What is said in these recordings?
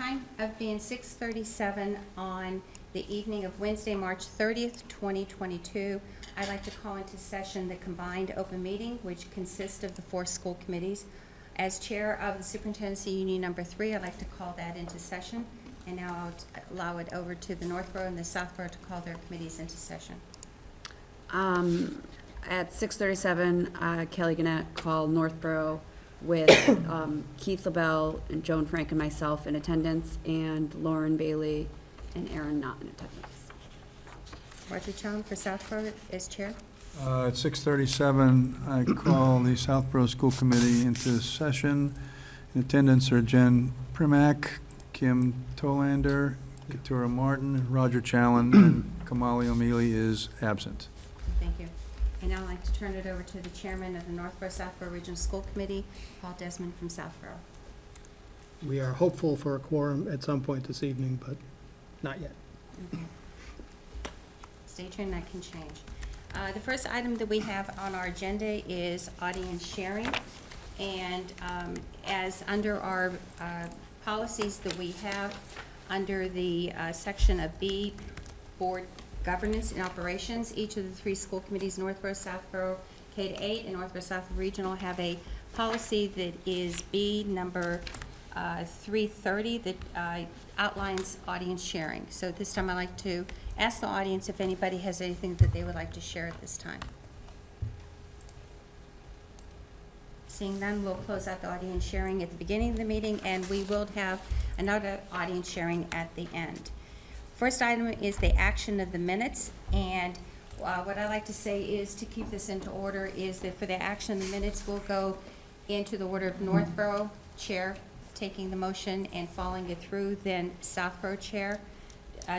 time of being 6:37 on the evening of Wednesday, March 30th, 2022, I'd like to call into session the combined open meeting, which consists of the 4 school committees. As chair of the Superintendency Union Number 3, I'd like to call that into session. And now I'll allow it over to the Northborough and the Southborough to call their committees into session. At 6:37, Kelly Gannett called Northborough with Keith LaBelle and Joan Frank and myself in attendance, and Lauren Bailey and Aaron not in attendance. Roger Chown for Southborough as chair. At 6:37, I call the Southborough School Committee into session. In attendance are Jen Primack, Kim Tolander, Katura Martin, Roger Challen, and Kamali O'Mealy is absent. Thank you. And now I'd like to turn it over to the chairman of the Northborough Southborough Regional School Committee, Paul Desmond from Southborough. We are hopeful for a quorum at some point this evening, but not yet. Okay. Stay tuned, that can change. The first item that we have on our agenda is audience sharing. And as under our policies that we have, under the section of B, Board Governance and Operations, each of the 3 school committees, Northborough, Southborough, K-8, and Northborough South Regional, have a policy that is B number 330 that outlines audience sharing. So at this time, I'd like to ask the audience if anybody has anything that they would like to share at this time. Seeing none, we'll close out the audience sharing at the beginning of the meeting, and we will have another audience sharing at the end. First item is the action of the minutes, and what I like to say is, to keep this into order, is that for the action of the minutes, we'll go into the order of Northborough Chair taking the motion and following it through, then Southborough Chair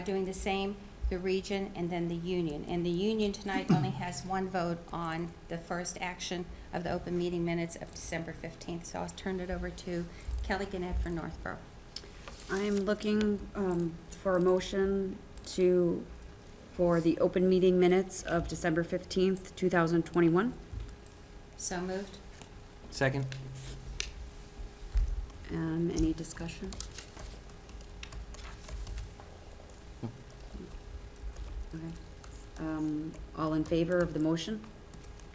doing the same, the Region, and then the Union. And the Union tonight only has 1 vote on the first action of the open meeting minutes of December 15th. So I'll turn it over to Kelly Gannett for Northborough. I'm looking for a motion for the open meeting minutes of December 15th, 2021. So moved. Second. Any discussion? Okay. All in favor of the motion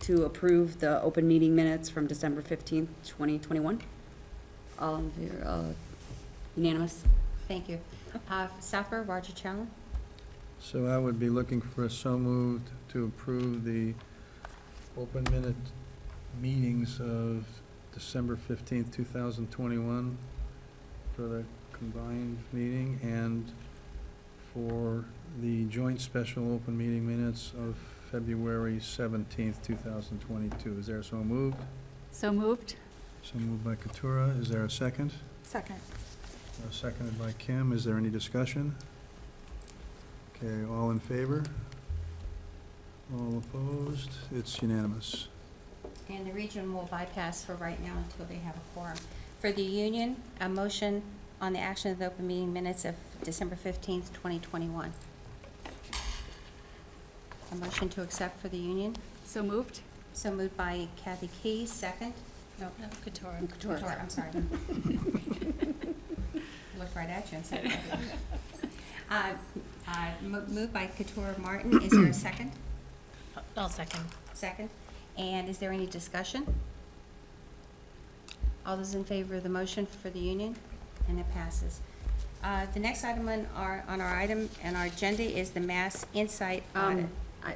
to approve the open meeting minutes from December 15th, 2021? All in favor, unanimous? Thank you. Southborough, Roger Challen. So I would be looking for a so moved to approve the open minute meetings of December 15th, 2021 for the combined meeting, and for the joint special open meeting minutes of February 17th, 2022. Is there so moved? So moved. So moved by Katura. Is there a second? Second. Seconded by Kim. Is there any discussion? Okay, all in favor? All opposed? It's unanimous. And the Region will bypass for right now until they have a quorum. For the Union, a motion on the action of the open meeting minutes of December 15th, 2021. A motion to accept for the Union. So moved. So moved by Kathy Key, second. No, Couture. Couture, I'm sorry. Looked right at you and said that. Moved by Couture Martin. Is there a second? I'll second. Second. And is there any discussion? All those in favor of the motion for the Union? And it passes. The next item on our item and our agenda is the Mass Insight Audit.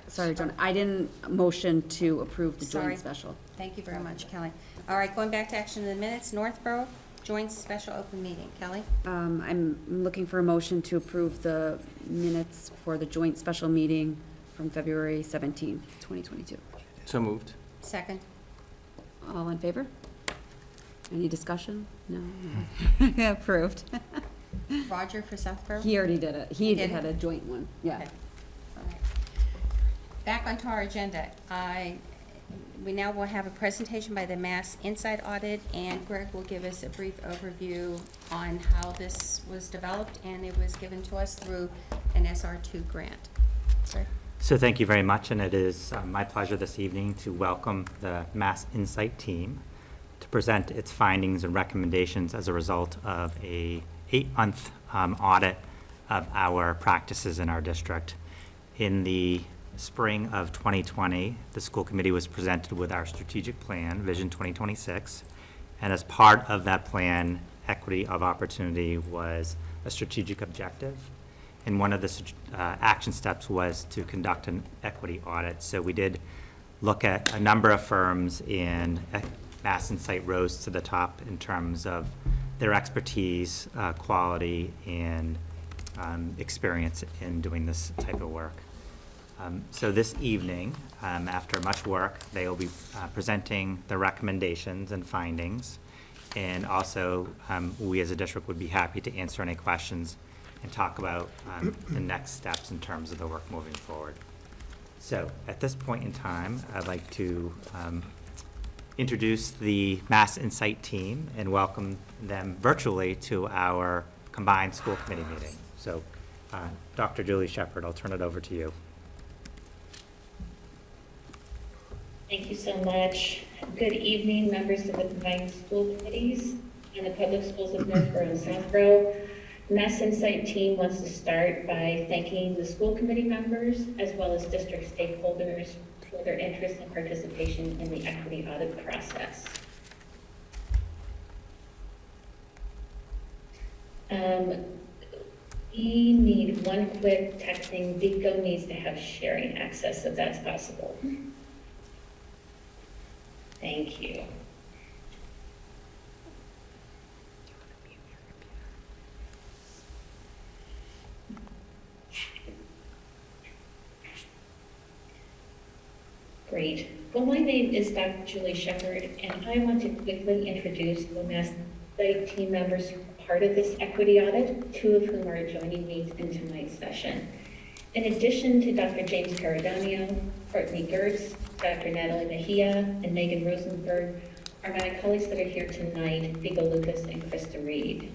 Sorry, John, I didn't motion to approve the Sorry. joint special. Thank you very much, Kelly. All right, going back to action of the minutes, Northborough joint special open meeting. Kelly? I'm looking for a motion to approve the minutes for the joint special meeting from February 17th, 2022. So moved. Second. All in favor? Any discussion? No? Approved. Roger for Southborough? He already did it. He did had it? a joint one, yeah. Okay. All right. Back onto our agenda. We now will have a presentation by the Mass Insight Audit, and Greg will give us a brief overview on how this was developed, and it was given to us through an SR2 grant. Greg? So thank you very much, and it is my pleasure this evening to welcome the Mass Insight team to present its findings and recommendations as a result of a 8-month audit of our practices in our district. In the spring of 2020, the school committee was presented with our strategic plan, Vision 2026, and as part of that plan, equity of opportunity was a strategic objective. And one of the action steps was to conduct an equity audit. So we did look at a number of firms, and Mass Insight rose to the top in terms of their expertise, quality, and experience in doing this type of work. So this evening, after much work, they will be presenting the recommendations and findings. And also, we as a district would be happy to answer any questions and talk about the next steps in terms of the work moving forward. So at this point in time, I'd like to introduce the Mass Insight team and welcome them virtually to our combined school committee meeting. So Dr. Julie Shepard, I'll turn it over to you. Thank you so much. Good evening, members of the combined school committees and the public schools of Northborough and Southborough. Mass Insight team wants to start by thanking the school committee members as well as district stakeholders for their interest and participation in the equity audit process. We need one quick texting. Vico needs to have sharing access if that's possible. Thank you. Great. Well, my name is Dr. Julie Shepard, and I want to quickly introduce the Mass Insight team members who are part of this equity audit, two of whom are joining me in tonight's session. In addition to Dr. James Caradonio, Courtney Gertz, Dr. Natalie Mejia, and Megan Rosenberg are my colleagues that are here tonight, Vigo Lucas and Krista Reed.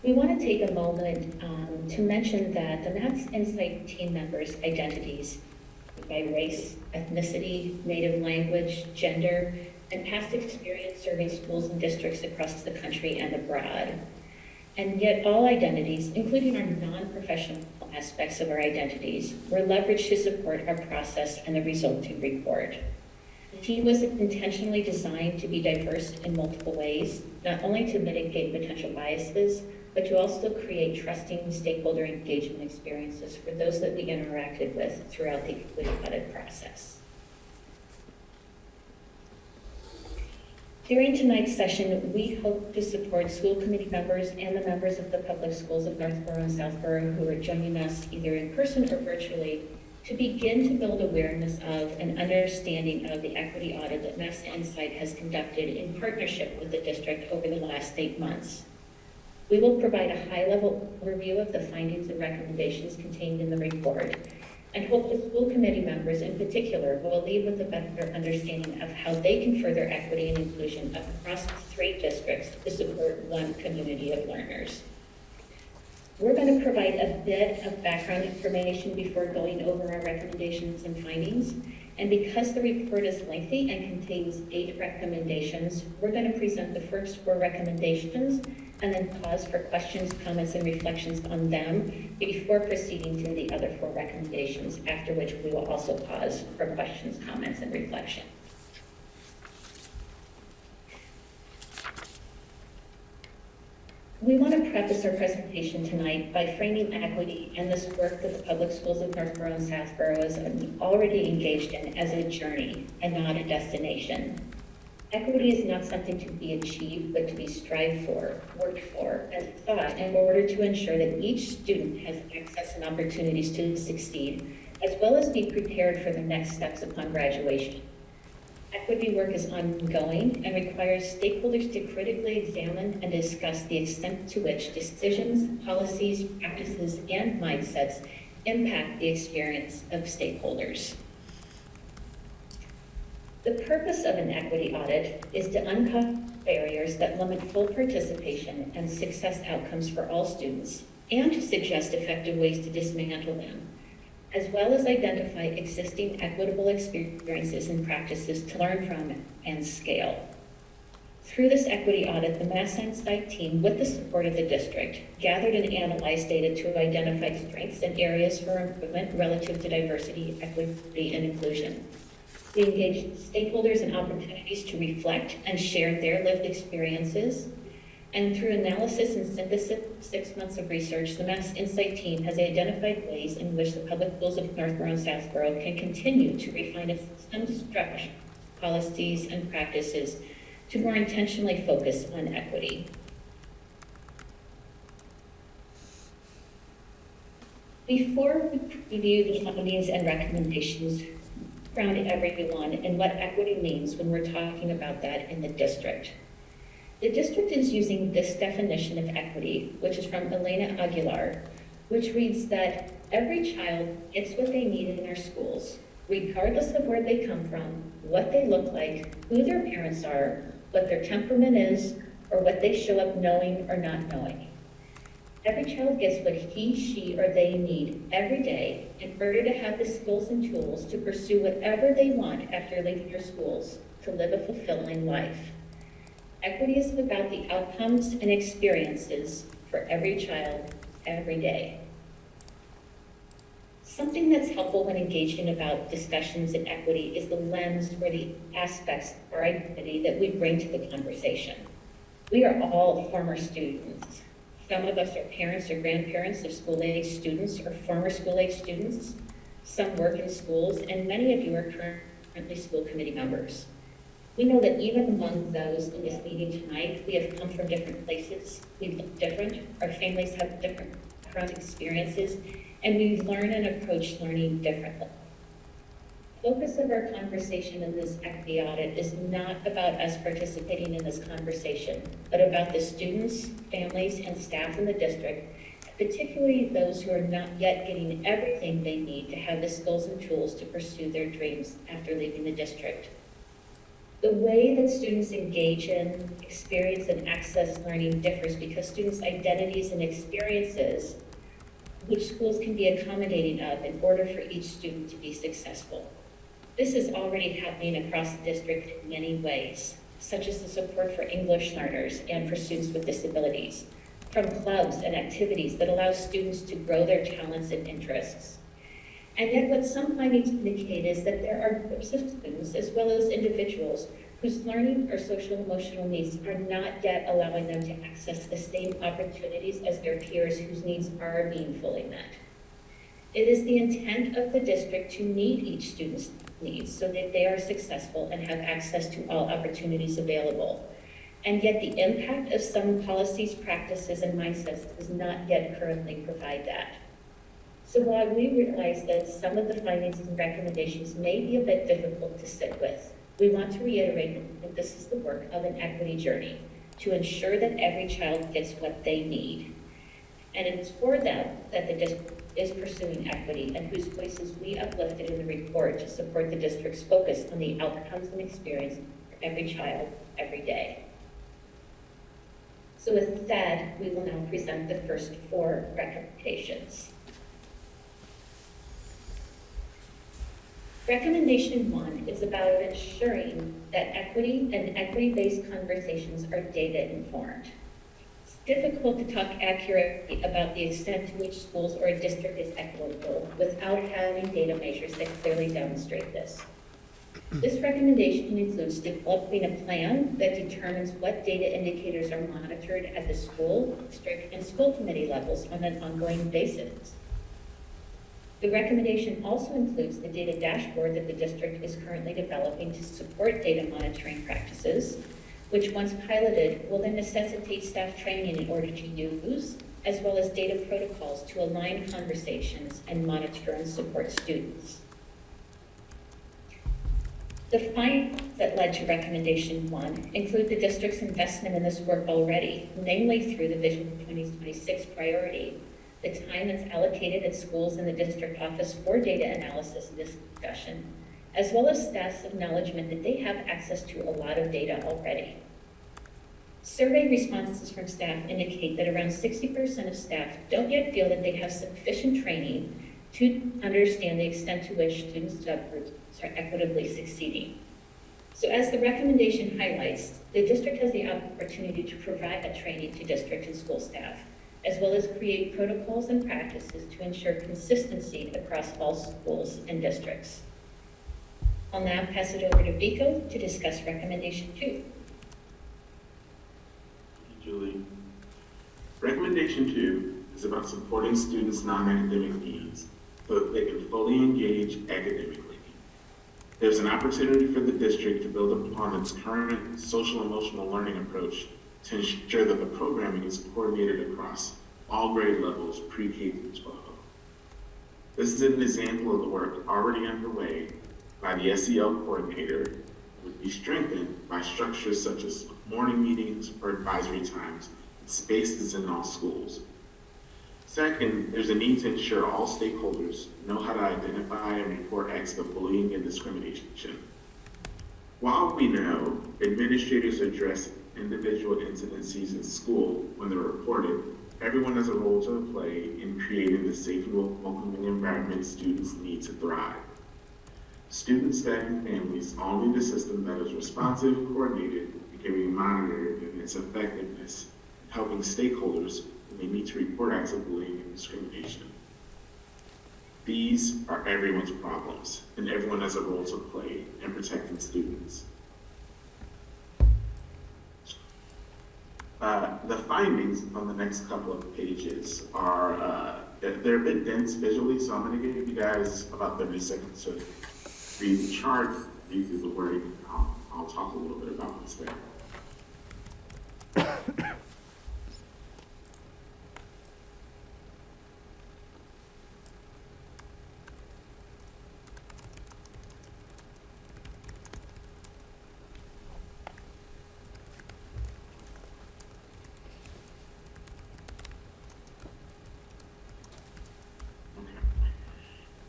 We want to take a moment to mention that the Mass Insight team members' identities by race, ethnicity, native language, gender, and past experience serving schools and districts across the country and abroad. And yet all identities, including our non-professional aspects of our identities, were leveraged to support our process and the resulting report. The team was intentionally designed to be diverse in multiple ways, not only to mitigate potential biases, but to also create trusting stakeholder engagement experiences for those that we interacted with throughout the equity audit process. During tonight's session, we hope to support school committee members and the members of the public schools of Northborough and Southborough who are joining us either in person or virtually to begin to build awareness of and understanding of the equity audit that Mass Insight has conducted in partnership with the district over the last 8 months. We will provide a high-level overview of the findings and recommendations contained in the report, and hope the school committee members in particular will leave with a better understanding of how they can further equity and inclusion across 3 districts to support one community of learners. We're going to provide a bit of background information before going over our recommendations and findings. And because the report is lengthy and contains 8 recommendations, we're going to present the first 4 recommendations and then pause for questions, comments, and reflections on them before proceeding to the other 4 recommendations, after which we will also pause for questions, comments, and reflection. We want to preface our presentation tonight by framing equity and this work that the public schools of Northborough and Southborough is already engaged in as a journey and not a destination. Equity is not something to be achieved, but to be strived for, worked for, and thought in order to ensure that each student has access and opportunities to succeed, as well as be prepared for the next steps upon graduation. Equity work is ongoing and requires stakeholders to critically examine and discuss the extent to which decisions, policies, practices, and mindsets impact the experience of stakeholders. The purpose of an equity audit is to uncover barriers that limit full participation and success outcomes for all students, and to suggest effective ways to dismantle them, as well as identify existing equitable experiences and practices to learn from and scale. Through this equity audit, the Mass Insight team, with the support of the district, gathered and analyzed data to identify strengths and areas for improvement relative to diversity, equity, and inclusion. We engaged stakeholders and opportunities to reflect and share their lived experiences. And through analysis and synthesis of 6 months of research, the Mass Insight team has identified ways in which the public schools of Northborough and Southborough can continue to refine its systems, structure, policies, and practices to more intentionally focus on equity. Before we preview the findings and recommendations, ground everyone in what equity means when we're talking about that in the district. The district is using this definition of equity, which is from Elena Aguilar, which reads that every child gets what they need in our schools, regardless of where they come from, what they look like, who their parents are, what their temperament is, or what they show up knowing or not knowing. Every child gets what he, she, or they need every day in order to have the skills and tools to pursue whatever they want after leaving their schools to live a fulfilling life. Equity is about the outcomes and experiences for every child, every day. Something that's helpful when engaging about discussions in equity is the lens or the aspects of our identity that we bring to the conversation. We are all former students. Some of us are parents or grandparents of school-age students or former school-age students. Some work in schools, and many of you are currently school committee members. We know that even among those in this meeting tonight, we have come from different places. We look different. Our families have different background experiences, and we learn and approach learning differently. The focus of our conversation in this equity audit is not about us participating in this conversation, but about the students, families, and staff in the district, particularly those who are not yet getting everything they need to have the skills and tools to pursue their dreams after leaving the district. The way that students engage in, experience, and access learning differs because students' identities and experiences, which schools can be accommodating of in order for each student to be successful. This is already happening across the district in many ways, such as the support for English learners and for students with disabilities, from clubs and activities that allow students to grow their talents and interests. And yet what some findings indicate is that there are groups of students, as well as individuals, whose learning or social emotional needs are not yet allowing them to access the same opportunities as their peers whose needs are being fully met. It is the intent of the district to meet each student's needs so that they are successful and have access to all opportunities available. And yet the impact of some policies, practices, and mindsets does not yet currently provide that. So while we realize that some of the findings and recommendations may be a bit difficult to sit with, we want to reiterate that this is the work of an equity journey to ensure that every child gets what they need. And it's for them that the district is pursuing equity and whose voices we uplifted in the report to support the district's focus on the outcomes and experience for every child, every day. So with that, we will now present the first 4 recommendations. Recommendation 1 is about ensuring that equity and equity-based conversations are data-informed. It's difficult to talk accurately about the extent to which schools or a district is equitable without having data measures that clearly demonstrate this. This recommendation includes developing a plan that determines what data indicators are monitored at the school, district, and school committee levels on an ongoing basis. The recommendation also includes the data dashboard that the district is currently developing to support data monitoring practices, which once piloted will then necessitate staff training in order to use, as well as data protocols to align conversations and monitor and support students. The findings that led to recommendation 1 include the district's investment in this work already, namely through the Vision 2026 priority, the time that's allocated at schools in the district office for data analysis and discussion, as well as staff's acknowledgement that they have access to a lot of data already. Survey responses from staff indicate that around 60% of staff don't yet feel that they have sufficient training to understand the extent to which student subgroups are equitably succeeding. So as the recommendation highlights, the district has the opportunity to provide a training to district and school staff, as well as create protocols and practices to ensure consistency across all schools and districts. I'll now pass it over to Vico to discuss recommendation 2. Thank you, Julie. Recommendation 2 is about supporting students' non-academic needs so that they can fully engage academically. There's an opportunity for the district to build upon its current social-emotional learning approach to ensure that the programming is coordinated across all grade levels, pre-K through 12. This is an example of the work already underway by the SEL coordinator and would be strengthened by structures such as morning meetings or advisory times and spaces in all schools. Second, there's a need to ensure all stakeholders know how to identify and report acts of bullying and discrimination. While we know administrators address individual incidences in school when they're reported, everyone has a role to play in creating the safe and welcoming environment students need to thrive. Students, staff, and families all need a system that is responsive, coordinated, and can be monitored in its effectiveness, helping stakeholders when they need to report acts of bullying and discrimination. These are everyone's problems, and everyone has a role to play in protecting students. The findings on the next couple of pages are, they're a bit dense visually, so I'm going to give you guys about 30 seconds to read the chart, read through the wording. I'll talk a little bit about what's there.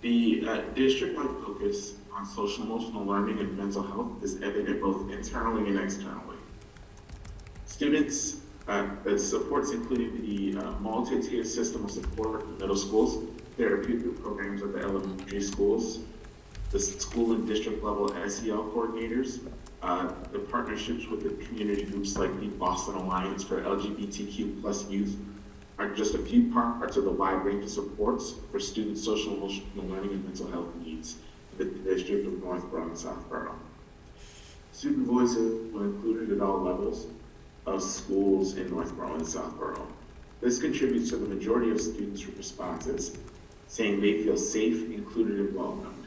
The district-wide focus on social emotional learning and mental health is evident both internally and externally. Students, the supports including the multi-tiered system of support in middle schools, therapeutic programs at the elementary schools, the school and district level SEL coordinators, the partnerships with the community groups like the Boston Alliance for LGBTQ+ youth, are just a few parts of the wide range of supports for students' social emotional learning and mental health needs in the district of Northborough and Southborough. Student voices were included at all levels of schools in Northborough and Southborough. This contributes to the majority of students' responses, saying they feel safe, included, and welcomed.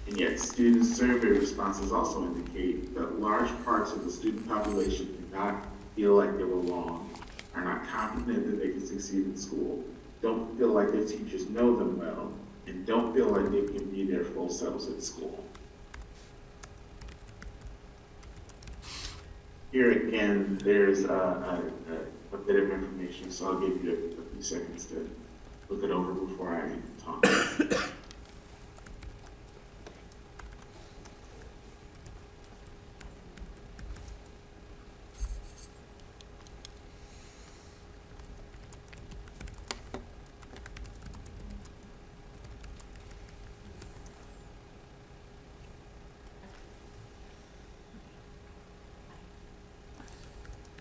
And yet, student survey responses also indicate that large parts of the student population do not feel like they belong, are not confident that they can succeed in school, don't feel like their teachers know them well, and don't feel like they can be their full selves at school. Here again, there's a bit of information, so I'll give you a few seconds to look it over before I talk.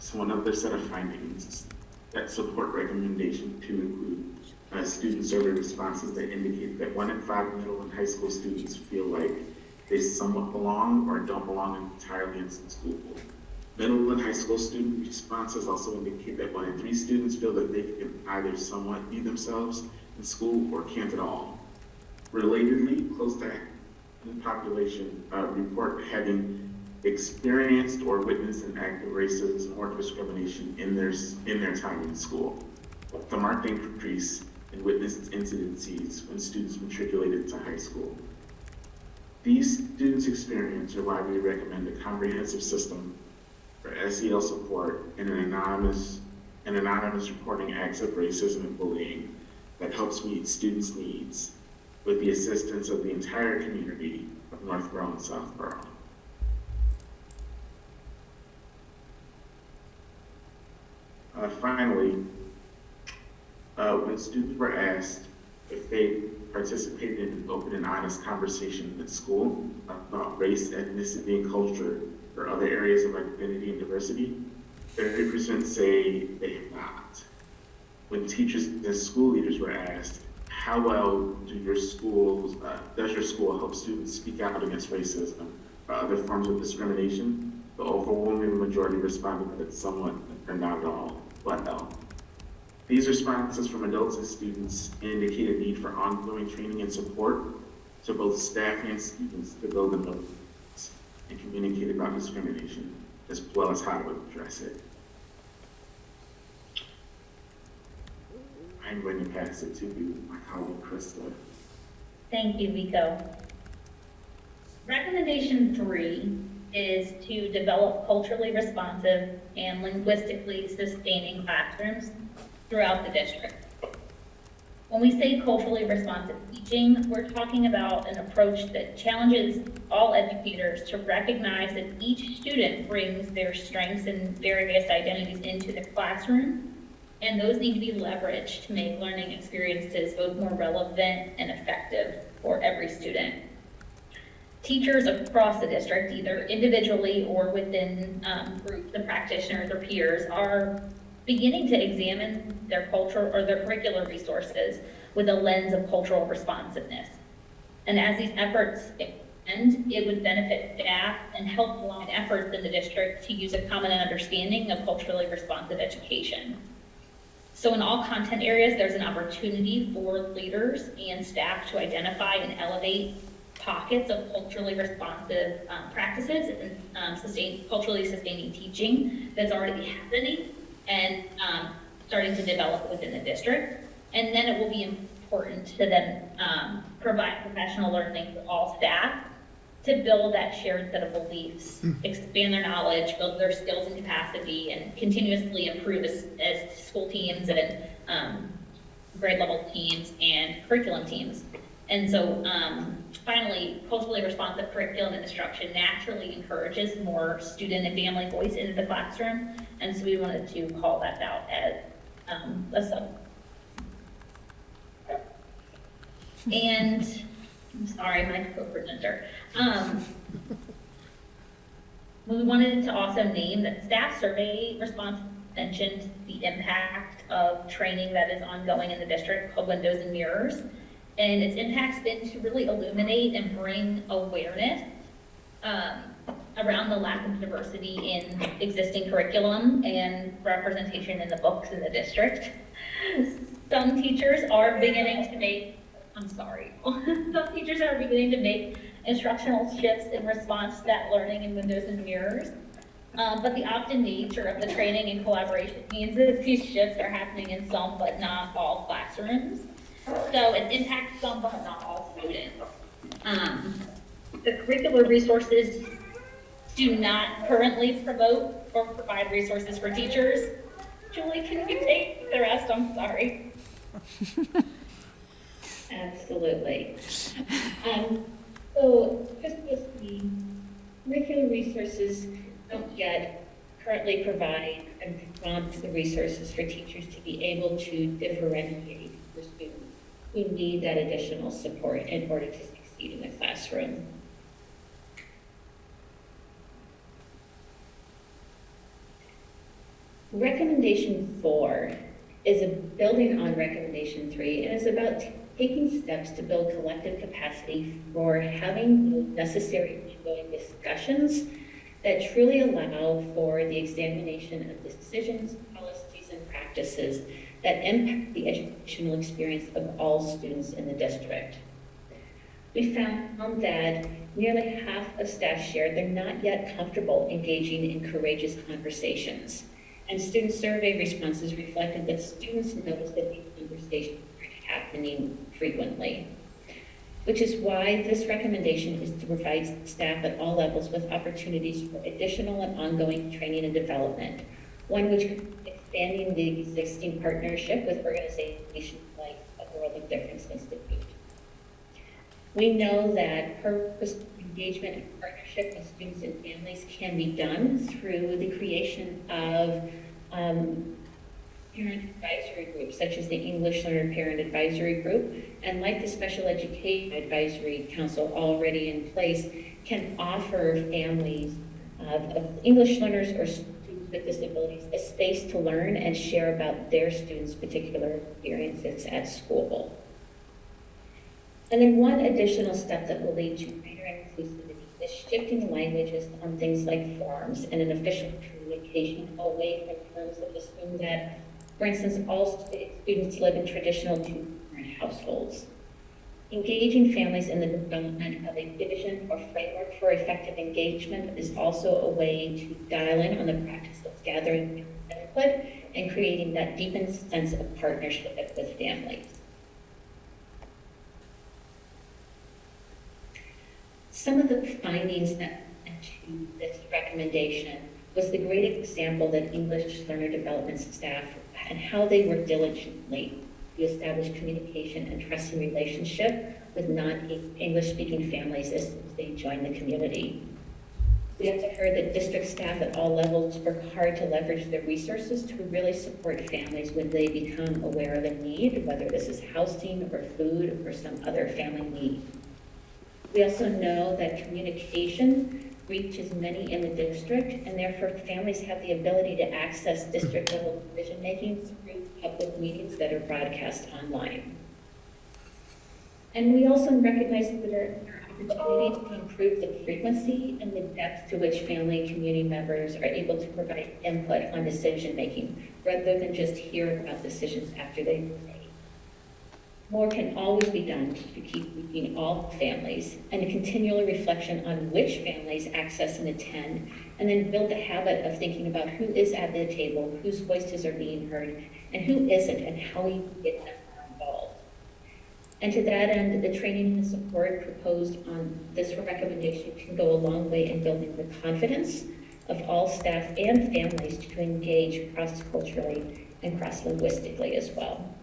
So another set of findings that support recommendation 2 include student survey responses that indicate that 1 in 5 middle and high school students feel like they somewhat belong or don't belong entirely in school. Middle and high school student responses also indicate that 1 in 3 students feel that they can either somewhat be themselves in school or can't at all. Relatedly, close to the population report having experienced or witnessed an act of racism or discrimination in their time in school, with a marked increase in witnessed incidences when students matriculated to high school. These students' experience are why we recommend a comprehensive system for SEL support and an anonymous reporting acts of racism and bullying that helps meet students' needs with the assistance of the entire community of Northborough and Southborough. Finally, when students were asked if they participated in an open and honest conversation at school about race, ethnicity, and culture, or other areas of identity and diversity, 30% say they have not. When teachers and school leaders were asked, how well does your school help students speak out against racism or other forms of discrimination? The overwhelming majority responded that somewhat or not at all, but no. These responses from adults and students indicate a need for ongoing training and support to both staff and students to build and communicate about discrimination, as well as how to address it. I'm going to pass it to my colleague, Krista. Thank you, Vico. Recommendation 3 is to develop culturally responsive and linguistically sustaining classrooms throughout the district. When we say culturally responsive teaching, we're talking about an approach that challenges all educators to recognize that each student brings their strengths and various identities into the classroom, and those need to be leveraged to make learning experiences both more relevant and effective for every student. Teachers across the district, either individually or within groups of practitioners or peers, are beginning to examine their culture or their curricular resources with a lens of cultural responsiveness. And as these efforts end, it would benefit staff and help align efforts in the district to use a common understanding of culturally responsive education. So in all content areas, there's an opportunity for leaders and staff to identify and elevate pockets of culturally responsive practices and culturally sustaining teaching that's already happening and starting to develop within the district. And then it will be important to then provide professional learning for all staff to build that shared set of beliefs, expand their knowledge, build their skills and capacity, and continuously improve as school teams and grade level teams and curriculum teams. And so finally, culturally responsive curriculum and instruction naturally encourages more student and family voice into the classroom. And so we wanted to call that out as a sub. And I'm sorry, my co-presenter. We wanted to also name that staff survey response mentioned the impact of training that is ongoing in the district called Windows and Mirrors. And its impact's been to really illuminate and bring awareness around the lack of diversity in existing curriculum and representation in the books in the district. Some teachers are beginning to make instructional shifts in response to that learning in Windows and Mirrors. But the opt-in nature of the training and collaboration means that these shifts are happening in some but not all classrooms. So it impacts some but not all students. The curricular resources do not currently promote or provide resources for teachers. Julie, can you take the rest? I'm sorry. Absolutely. So just with the curricular resources don't yet currently provide and prompt the resources for teachers to be able to differentiate for students who need that additional support in order to succeed in the classroom. Recommendation 4 is a building on recommendation 3 and is about taking steps to build collective capacity for having the necessary ongoing discussions that truly allow for the examination of decisions, policies, and practices that impact the educational experience of all students in the district. We found that nearly half of staff shared they're not yet comfortable engaging in courageous conversations. And student survey responses reflected that students noticed that these conversations are happening frequently, which is why this recommendation is to provide staff at all levels with opportunities for additional and ongoing training and development, one which could be expanding the existing partnership with organizations like the World of Difference Institute. We know that purposeful engagement and partnership with students and families can be done through the creation of parent advisory groups, such as the English Learner Parent Advisory Group, and like the Special Education Advisory Council already in place, can offer families of English learners or students with disabilities a space to learn and share about their students' particular experiences at school. And then one additional step that will lead to greater inclusivity is shifting languages on things like forms and an official communication away from terms that assume that, for instance, all students live in traditional two-parent households. Engaging families in the development of a vision or framework for effective engagement is also a way to dial in on the practice of gathering input and creating that deepened sense of partnership with families. Some of the findings that led to this recommendation was the great example that English learner development staff and how they work diligently to establish communication and trusting relationship with non-English speaking families as they join the community. We also heard that district staff at all levels work hard to leverage their resources to really support families when they become aware of a need, whether this is housing or food or some other family need. We also know that communication reaches many in the district, and therefore families have the ability to access district-level decision-making through public meetings that are broadcast online. And we also recognize that there are opportunities to improve the frequency and the depth to which family and community members are able to provide input on decision-making, rather than just hear about decisions after they've been made. More can always be done to keep reaching all families, and a continual reflection on which families access and attend, and then build the habit of thinking about who is at the table, whose voices are being heard, and who isn't, and how we can get them involved. And to that end, the training and support proposed on this recommendation can go a long way in building the confidence of all staff and families to engage cross-culturally and cross-linguistically as well.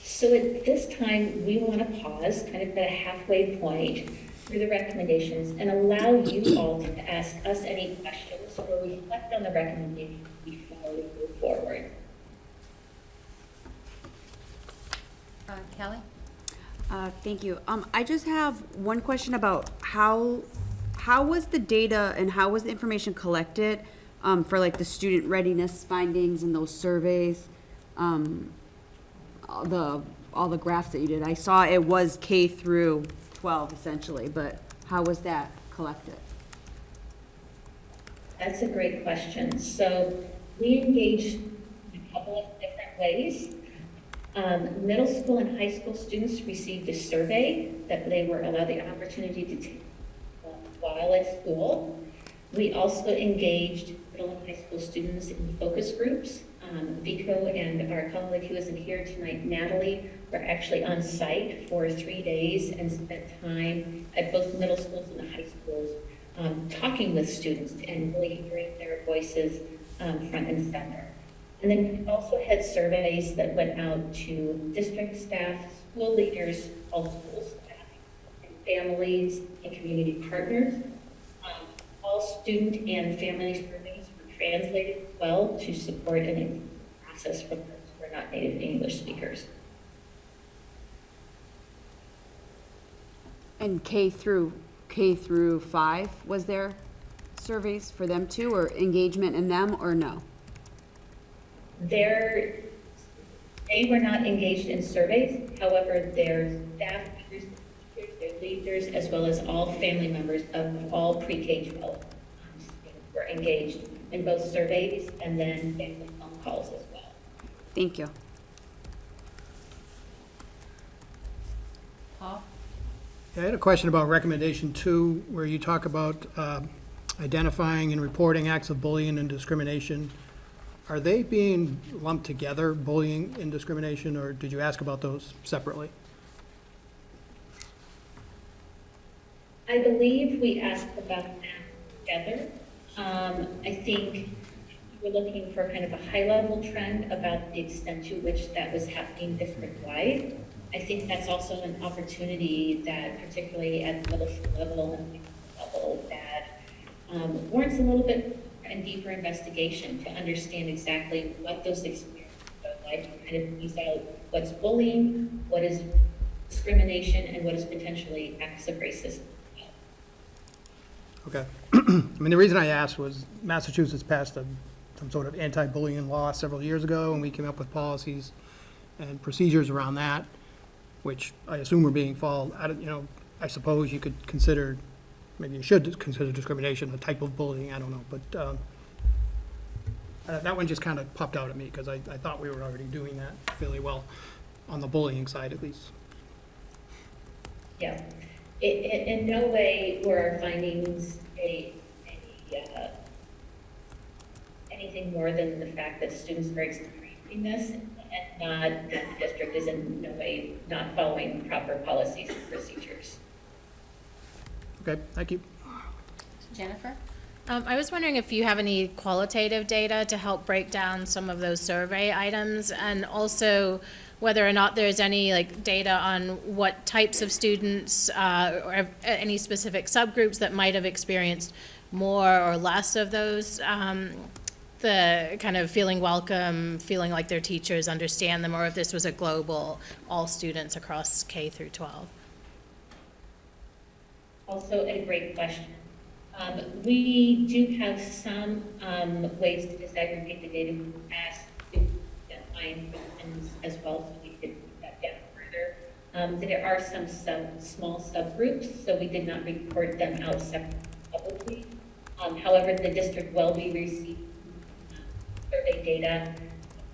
So at this time, we want to pause kind of at a halfway point through the recommendations and allow you all to ask us any questions or reflect on the recommendations before we move forward. Kelly? Thank you. I just have one question about how was the data and how was the information collected for like the student readiness findings and those surveys? All the graphs that you did. I saw it was K through 12 essentially, but how was that collected? That's a great question. So we engaged in a couple of different ways. Middle school and high school students received a survey that they were allowed the opportunity to take while at school. We also engaged middle and high school students in focus groups. Vico and our colleague who isn't here tonight, Natalie, were actually on site for 3 days and spent time at both middle schools and the high schools talking with students and really hearing their voices front and center. And then we also had surveys that went out to district staff, school leaders, all school staff, and families and community partners. All student and family surveys were translated well to support an process for those who are not native English speakers. And K through 5, was there surveys for them too, or engagement in them, or no? They were not engaged in surveys. However, their staff members, their leaders, as well as all family members of all pre-K-12 were engaged in both surveys and then family phone calls as well. Thank you. Paul? I had a question about recommendation 2, where you talk about identifying and reporting acts of bullying and discrimination. Are they being lumped together, bullying and discrimination, or did you ask about those separately? I believe we asked about them together. I think we're looking for kind of a high-level trend about the extent to which that was happening district-wide. I think that's also an opportunity that, particularly at the middle school level and high school level, that warrants a little bit and deeper investigation to understand exactly what those experiences are like, kind of tease out what's bullying, what is discrimination, and what is potentially acts of racism. Okay. I mean, the reason I asked was Massachusetts passed some sort of anti-bullying law several years ago, and we came up with policies and procedures around that, which I assume were being followed. I suppose you could consider, maybe you should consider discrimination a type of bullying, I don't know, but that one just kind of popped out at me, because I thought we were already doing that fairly well, on the bullying side at least. Yeah. In no way were our findings anything more than the fact that students are experiencing this, and not that the district is in no way not following proper policies and procedures. Okay, thank you. Jennifer? I was wondering if you have any qualitative data to help break down some of those survey items, and also whether or not there's any data on what types of students or any specific subgroups that might have experienced more or less of those, the kind of feeling welcome, feeling like their teachers understand them, or if this was a global, all students across K through 12. Also a great question. We do have some ways to disaggregate the data as defined as well, so we could put that down further. There are some small subgroups, so we did not report them out separately publicly. However, the district will be receiving survey data,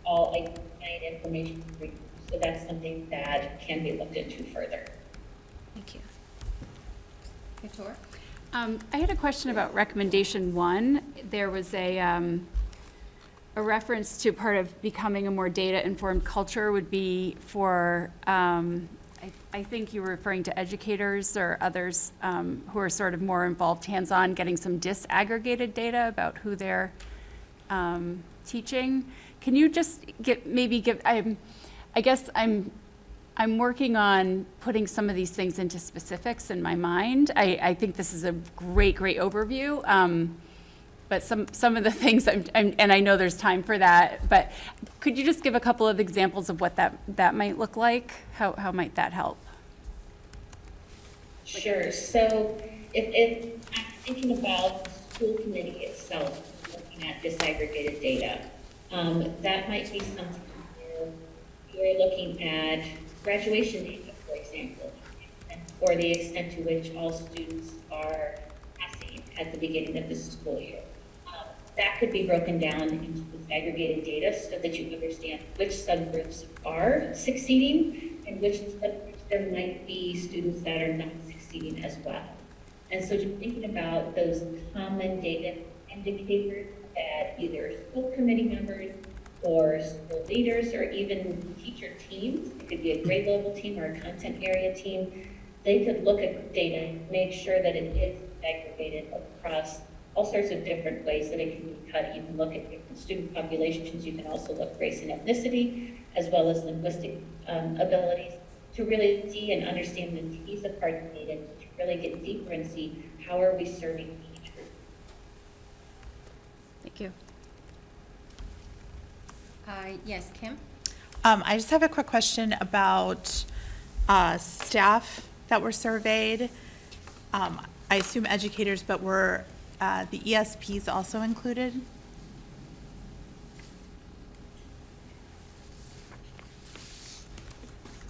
all identified information, so that's something that can be looked into further. Thank you. Victoria? I had a question about recommendation 1. There was a reference to part of becoming a more data-informed culture would be for, I think you were referring to educators or others who are sort of more involved hands-on, getting some disaggregated data about who they're teaching. Can you just I guess I'm working on putting some of these things into specifics in my mind. I think this is a great overview, but some of the things, and I know there's time for that, but could you just give a couple of examples of what that might look like? How might that help? Sure. So if I'm thinking about the school committee itself, looking at disaggregated data, that might be something where we're looking at graduation data, for example, or the extent to which all students are passing at the beginning of the school year. That could be broken down into disaggregated data so that you understand which subgroups are succeeding and which subgroups there might be students that are not succeeding as well. And so just thinking about those common data indicators that either school committee members or school leaders or even teacher teams, it could be a grade level team or a content area team, they could look at data and make sure that it is aggregated across all sorts of different ways that it can be cut. You can look at different student populations. You can also look race and ethnicity, as well as linguistic abilities, to really see and understand and tease apart the data, to really get deeper and see how are we serving each group. Thank you. Yes, Kim? I just have a quick question about staff that were surveyed. I assume educators, but were the ESPs also included?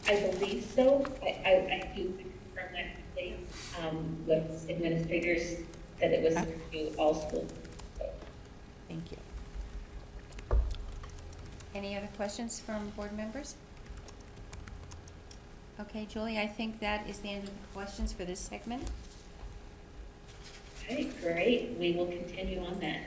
I believe so. I do confirm that quickly with administrators that it was to all schools. So. Thank you. Any other questions from board members? Okay, Julie, I think that is the end of the questions for this segment. Okay, great. We will continue on that.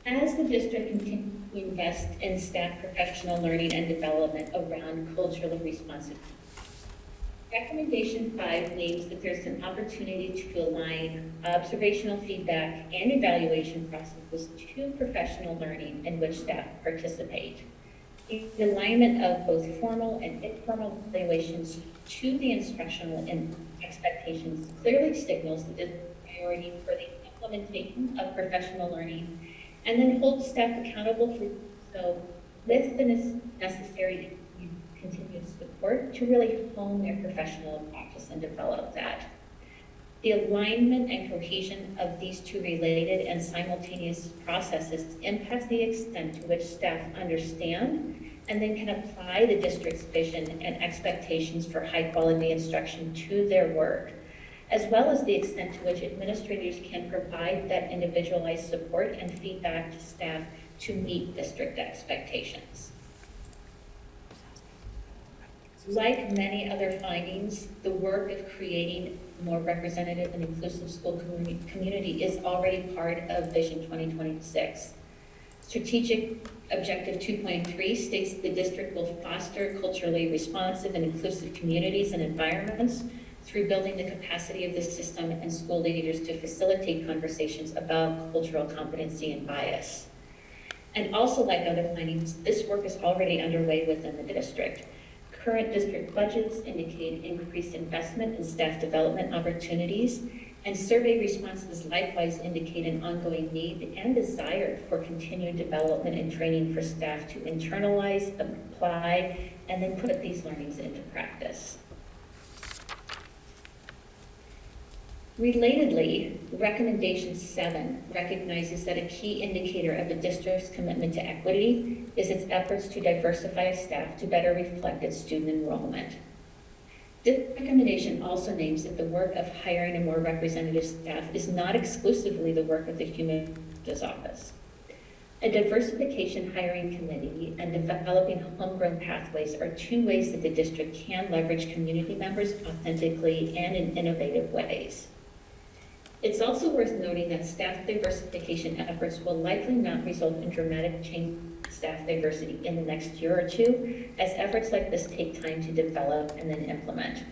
As the district continues to invest in staff professional learning and development around culturally responsive, Recommendation 5 names that there's an opportunity to align observational feedback and evaluation processes to professional learning in which staff participate. The alignment of both formal and informal evaluations to the instructional and expectations clearly signals the priority for the implementation of professional learning, and then holds staff accountable for so with the necessary continued support to really hone their professional practice and develop that. The alignment and cohesion of these two related and simultaneous processes impacts the extent to which staff understand and then can apply the district's vision and expectations for high-quality instruction to their work, as well as the extent to which administrators can provide that individualized support and feedback to staff to meet district expectations. Like many other findings, the work of creating a more representative and inclusive school community is already part of Vision 2026. Strategic Objective 2.3 states the district will foster culturally responsive and inclusive communities and environments through building the capacity of the system and school leaders to facilitate conversations about cultural competency and bias. And also, like other findings, this work is already underway within the district. Current district budgets indicate increased investment in staff development opportunities, and survey responses likewise indicate an ongoing need and desire for continued development and training for staff to internalize, apply, and then put these learnings into practice. Relatedly, recommendation 7 recognizes that a key indicator of the district's commitment to equity is its efforts to diversify staff to better reflect its student enrollment. This recommendation also names that the work of hiring a more representative staff is not exclusively the work of the Human Resources Office. A diversification hiring committee and developing homegrown pathways are two ways that the district can leverage community members authentically and in innovative ways. It's also worth noting that staff diversification efforts will likely not result in dramatic change in staff diversity in the next year or two, as efforts like this take time to develop and then implement.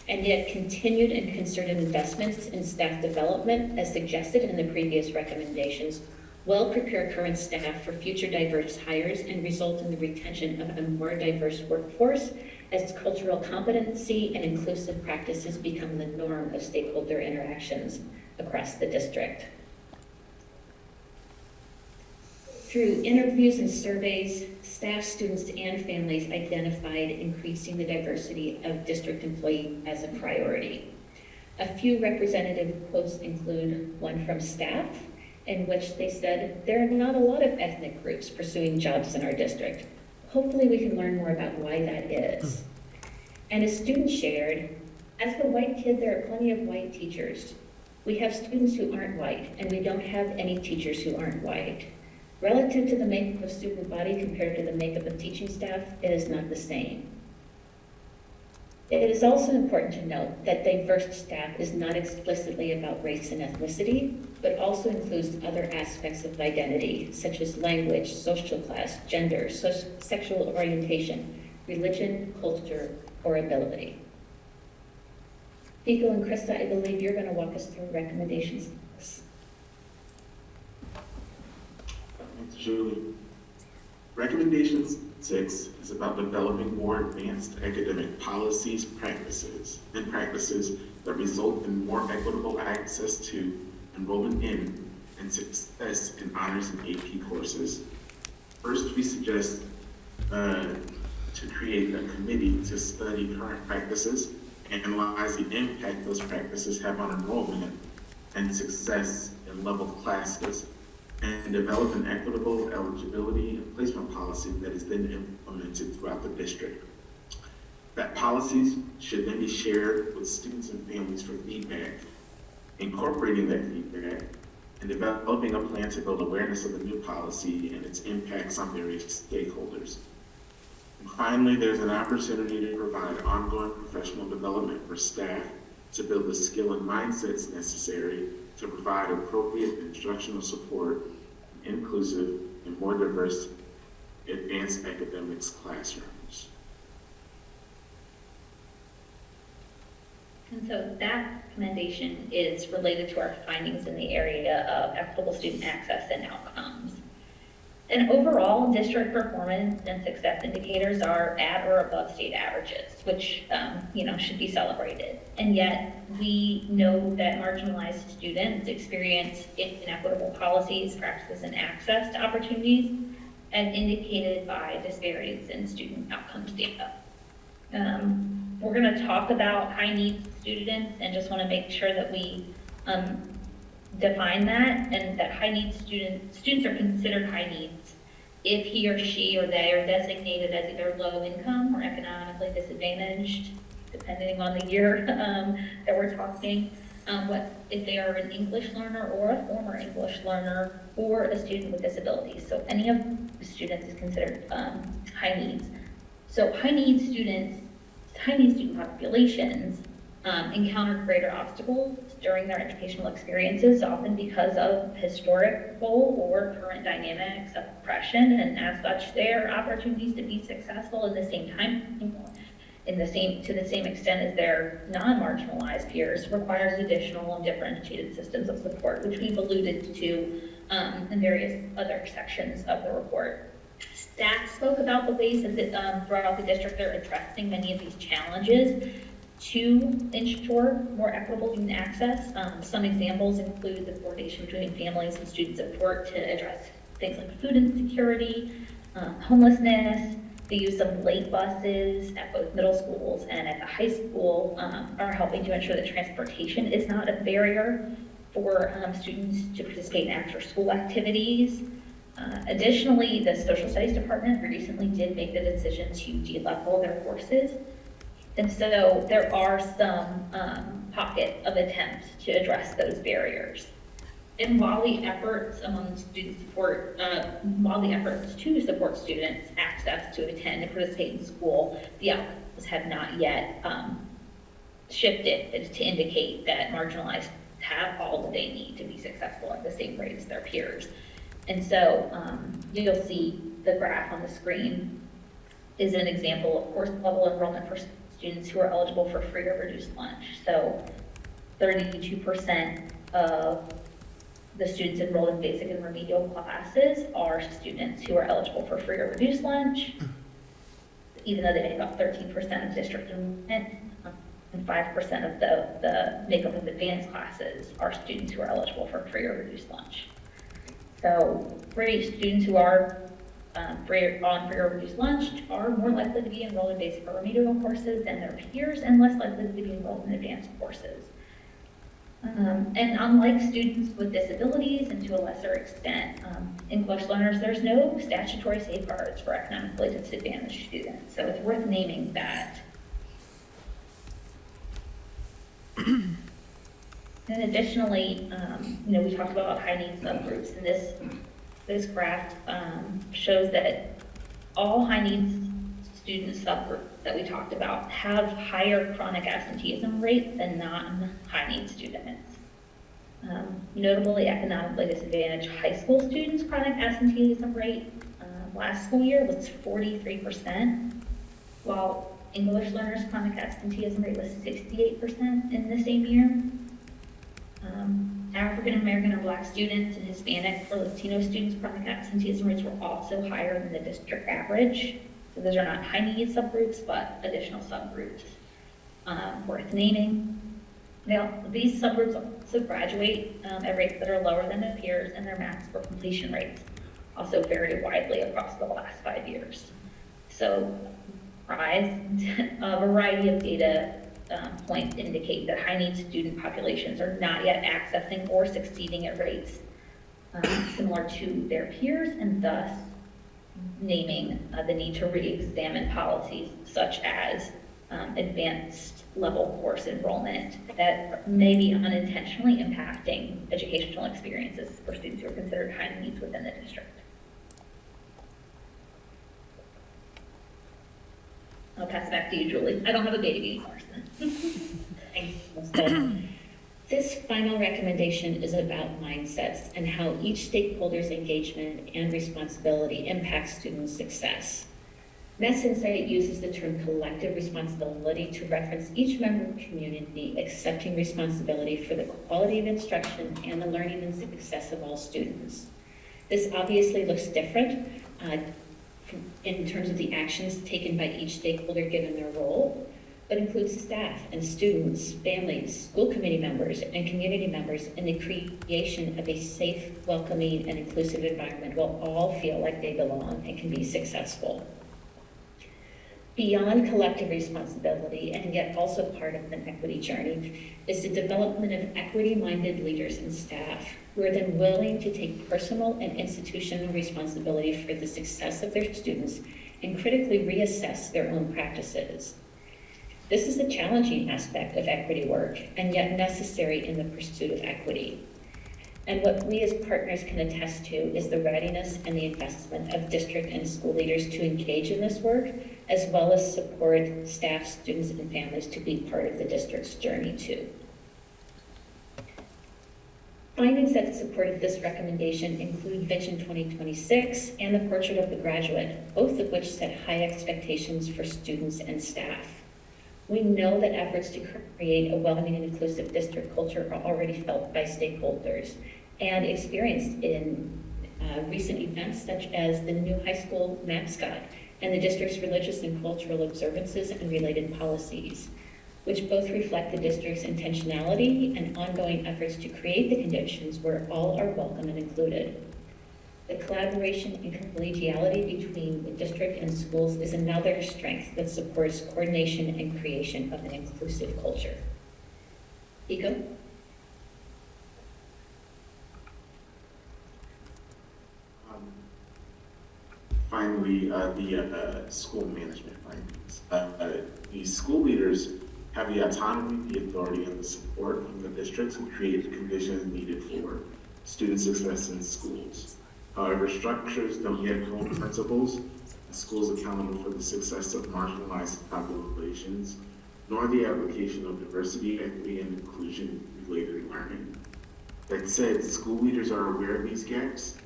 And yet continued and concerted investments in staff development, as suggested in the previous recommendations, will prepare current staff for future diverse hires and result in the retention of a more diverse workforce as cultural competency and inclusive practices become the norm of stakeholder interactions across the district. Through interviews and surveys, staff, students, and families identified increasing the diversity of district employees as a priority. A few representative quotes include one from staff, in which they said, "There are not a lot of ethnic groups pursuing jobs in our district. Hopefully we can learn more about why that is." And a student shared, "As a white kid, there are plenty of white teachers. We have students who aren't white, and we don't have any teachers who aren't white. Relative to the makeup of student body compared to the makeup of teaching staff, it is not the same." It is also important to note that diverse staff is not explicitly about race and ethnicity, but also includes other aspects of identity, such as language, social class, gender, sexual orientation, religion, culture, or ability. Pico and Krista, I believe you're going to walk us through recommendations. Thanks, Julie. Recommendation 6 is about developing more advanced academic policies, practices that result in more equitable access to, enrollment in, and success in honors and AP courses. First, we suggest to create a committee to study current practices, analyze the impact those practices have on enrollment and success in level classes, and develop an equitable eligibility and placement policy that is then implemented throughout the district. That policies should then be shared with students and families for feedback, incorporating that feedback, and developing a plan to build awareness of the new policy and its impacts on various stakeholders. And finally, there's an opportunity to provide ongoing professional development for staff to build the skill and mindsets necessary to provide appropriate instructional support in inclusive and more diverse advanced academics classrooms. And so that recommendation is related to our findings in the area of equitable student access and outcomes. And overall, district performance and success indicators are at or above state averages, which, should be celebrated. And yet, we know that marginalized students experience inequitable policies, practices, and access to opportunities, as indicated by disparities in student outcomes data. We're going to talk about high needs students, and just want to make sure that we define that, and that high needs students are considered high needs if he or she or they are designated as either low income or economically disadvantaged, depending on the year that we're talking. If they are an English learner or a former English learner or a student with disabilities. So any of the students is considered high needs. So high need student populations encounter greater obstacles during their educational experiences, often because of historical or current dynamics of oppression, and as such, their opportunities to be successful to the same extent as their non-marginalized peers requires additional and differentiated systems of support, which we've alluded to in various other sections of the report. Staff spoke about the ways that throughout the district they're addressing many of these challenges to ensure more equitable student access. Some examples include the coordination between families and student support to address things like food insecurity, homelessness. The use of late buses at both middle schools and at the high school are helping to ensure that transportation is not a barrier for students to participate in after-school activities. Additionally, the Social Studies Department recently did make the decision to de-level their courses. And so there are some pocket of attempts to address those barriers. And while the efforts among student support, while the efforts to support students' access to attend and participate in school, the outcomes have not yet shifted to indicate that marginalized have all that they need to be successful at the same rate as their peers. And so you'll see the graph on the screen is an example of course level enrollment for students who are eligible for free or reduced lunch. So 32% of the students enrolled in basic and remedial classes are students who are eligible for free or reduced lunch, even though they make up 13% of district enrollment, and 5% of the makeup of advanced classes are students who are eligible for free or reduced lunch. So students who are free or reduced lunch are more likely to be enrolled in basic or remedial courses than their peers, and less likely to be enrolled in advanced courses. And unlike students with disabilities, and to a lesser extent English learners, there's no statutory safeguards for economically disadvantaged students. So it's worth naming that. And additionally, we talked about high needs subgroups, and this graph shows that all high needs student subgroups that we talked about have higher chronic absenteeism rates than non-high needs students. Notably, economically disadvantaged high school students' chronic absenteeism rate last school year was 43%, while English learners' chronic absenteeism rate was 68% in the same year. African American or Black students and Hispanic or Latino students' chronic absenteeism rates were also higher than the district average. So those are not high need subgroups, but additional subgroups worth naming. These subgroups also graduate at rates that are lower than their peers, and their math score completion rates also vary widely across the last 5 years. So a variety of data points indicate that high need student populations are not yet accessing or succeeding at rates similar to their peers, and thus naming the need to re-examine policies such as advanced level course enrollment that may be unintentionally impacting educational experiences for students who are considered high needs within the district. I'll pass it back to you, Julie. I don't have a baby anymore. Thanks. This final recommendation is about mindsets and how each stakeholder's engagement and responsibility impacts student success. Mass Insight uses the term collective responsibility to reference each member of the community accepting responsibility for the quality of instruction and the learning and success of all students. This obviously looks different in terms of the actions taken by each stakeholder given their role, but includes staff and students, families, school committee members, and community members in the creation of a safe, welcoming, and inclusive environment where all feel like they belong and can be successful. Beyond collective responsibility, and yet also part of an equity journey, is the development of equity-minded leaders and staff who are then willing to take personal and institutional responsibility for the success of their students and critically reassess their own practices. This is the challenging aspect of equity work, and yet necessary in the pursuit of equity. And what we as partners can attest to is the readiness and the investment of district and school leaders to engage in this work, as well as support staff, students, and families to be part of the district's journey too. Findings that supported this recommendation include Vision 2026 and the Portrait of the Graduate, both of which set high expectations for students and staff. We know that efforts to create a welcoming and inclusive district culture are already felt by stakeholders and experienced in recent events such as the new high school mascot and the district's religious and cultural observances and related policies, which both reflect the district's intentionality and ongoing efforts to create the conditions where all are welcome and included. The collaboration and collegiality between the district and schools is another strength that supports coordination and creation of an inclusive culture. Iko? Finally, the school management findings. The school leaders have the autonomy, the authority, and the support from the districts to create the conditions needed for student success in schools. However, structures don't yet hold principals and schools accountable for the success of marginalized populations, nor the application of diversity, equity, and inclusion-related learning. That said, school leaders are aware of these gaps,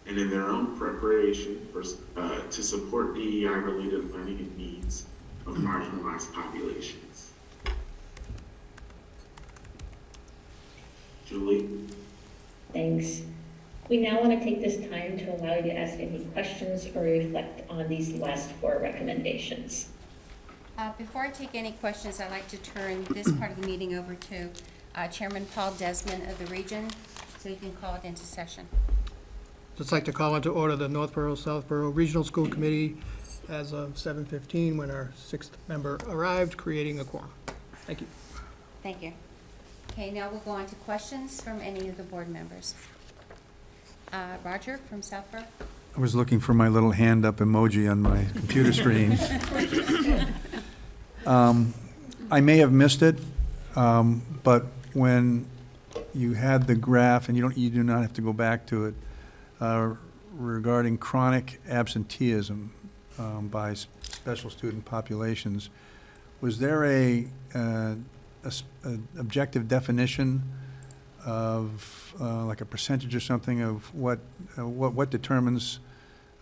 and in their own preparation to support DEI-related learning and needs of marginalized populations. Julie? Thanks. We now want to take this time to allow you to ask any questions or reflect on these last four recommendations. Before I take any questions, I'd like to turn this part of the meeting over to Chairman Paul Desmond of the region, so you can call it into session. Just like to call into order the Northborough, Southborough Regional School Committee as of 7:15 when our sixth member arrived, creating a quorum. Thank you. Thank you. Okay, now we'll go on to questions from any of the board members. Roger from Southborough. I was looking for my little hand up emoji on my computer screen. I may have missed it, but when you had the graph, and you do not have to go back to it, regarding chronic absenteeism by special student populations, was there a objective definition of like a percentage or something of what determines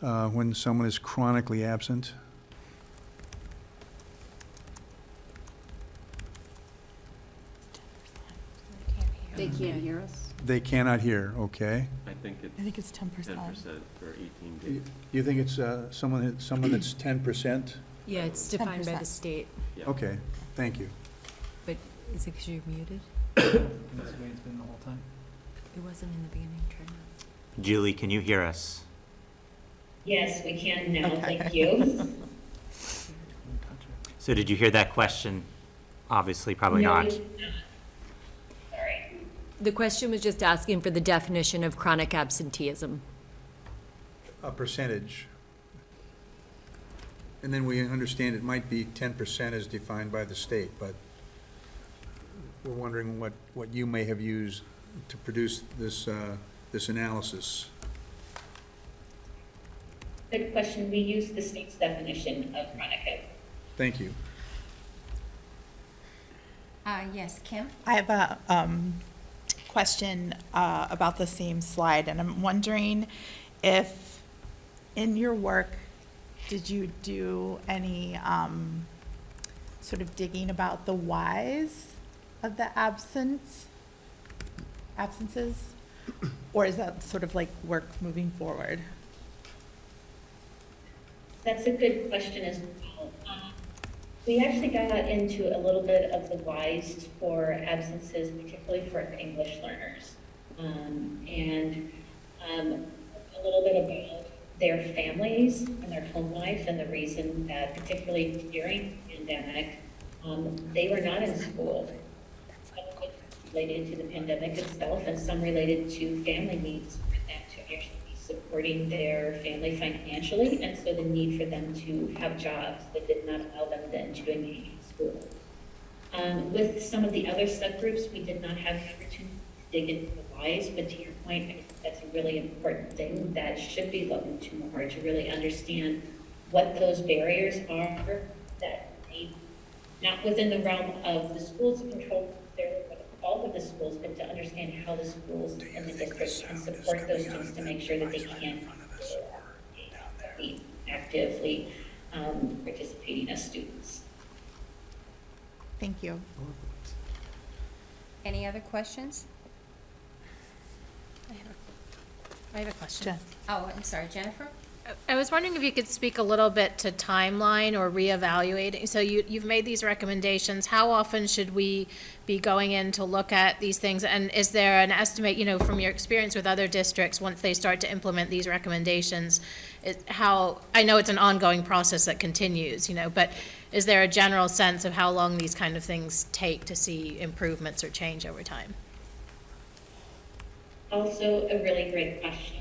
when someone is chronically absent? They can't hear us. They cannot hear, okay. I think it's 10%. 10% for 18 days. You think it's someone that's 10%? Yeah, it's defined by 10%. the state, Yeah. Okay, thank you. but is it because you're muted? That's the way it's been the whole time. It wasn't in the beginning, try now. Julie, can you hear us? Yes, we can now, thank you. So did you hear that question? Obviously, probably No, not. we did not. Sorry. The question was just asking for the definition of chronic absenteeism. A percentage. And then we understand it might be 10% as defined by the state, but we're wondering what you may have used to produce this, this analysis. Good question. We use the state's definition of chronic. Thank you. Yes, Kim? I have a question about the same slide, and I'm wondering if in your work, did you do any sort of digging about the whys of the absences? Or is that sort of like work moving forward? That's a good question as well. We actually got into a little bit of the whys for absences, particularly for English learners. And a little bit about their families and their home life and the reason that particularly during the pandemic, they were not in school. Some of it related to the pandemic itself and some related to family needs for them to actually be supporting their family financially, and so the need for them to have jobs that did not allow them then to engage in school. With some of the other subgroups, we did not have the opportunity to dig into the whys, but to your point, I think that's a really important thing that should be looked into more, to really understand what those barriers are that may, not within the realm of the schools to control all of the schools, but to understand how the schools and the districts can support those students to make sure that they can be actively participating as students. Thank you. Any other questions? I have a question. Jen. Oh, I'm sorry, Jennifer? I was wondering if you could speak a little bit to timeline or reevaluating. So you've made these recommendations. How often should we be going in to look at these things? And is there an estimate, from your experience with other districts, once they start to implement these recommendations, I know it's an ongoing process that continues, but is there a general sense of how long these kind of things take to see improvements or change over time? Also a really great question.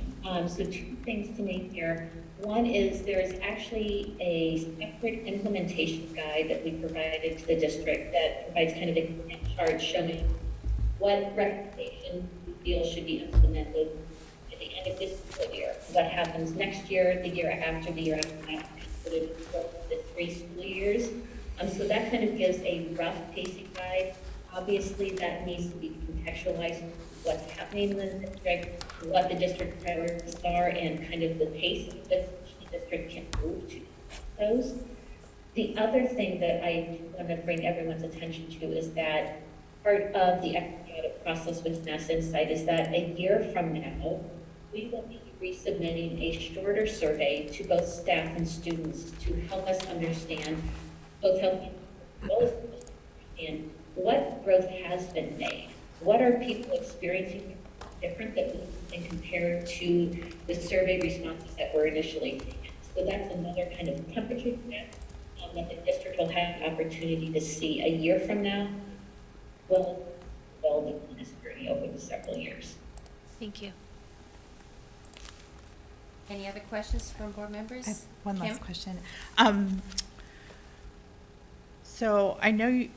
So two things to make here. One is there is actually a separate implementation guide that we provided to the district that provides kind of a chart showing what recommendations we feel should be implemented at the end of this school year. What happens next year, the year after that, the 3 school years. So that kind of gives a rough pacing guide. Obviously, that needs to be contextualized what's happening in the district, what the district priorities are, and kind of the pace at which the district can move to those. The other thing that I want to bring everyone's attention to is that part of the equity audit process with Mass Insight is that a year from now, we will be resubmitting a shorter survey to both staff and students to help us understand, both helping as well as understand what growth has been made. What are people experiencing different that we can compare to the survey responses that were initially taken? So that's another kind of temperature check that the district will have the opportunity to see a year from now. Well, the this journey over the several years. Thank you. Any other questions from board members? I have one Kim? last question. So I know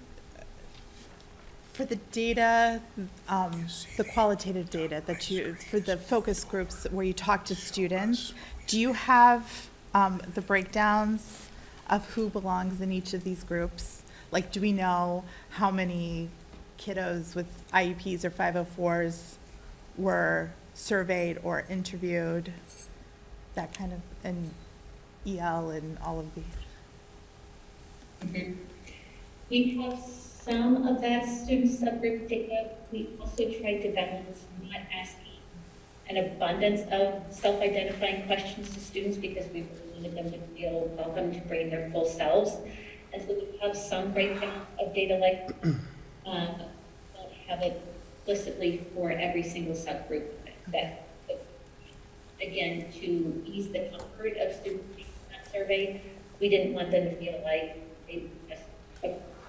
for the data, the qualitative data that for the focus groups where you talk to students, do you have the breakdowns of who belongs in each of these groups? Like, do we know how many kiddos with IEPs or 504s were surveyed or interviewed? That kind of, and EL and all of these. Mm-hmm. We have some of that student subgroup data. We also tried to balance not asking an abundance of self-identifying questions to students because we really wanted them to feel welcome to bring their full selves. And so we have some breakdown of data like don't have it explicitly for every single subgroup that again, to ease the comfort of students taking that survey, we didn't want them to feel like they just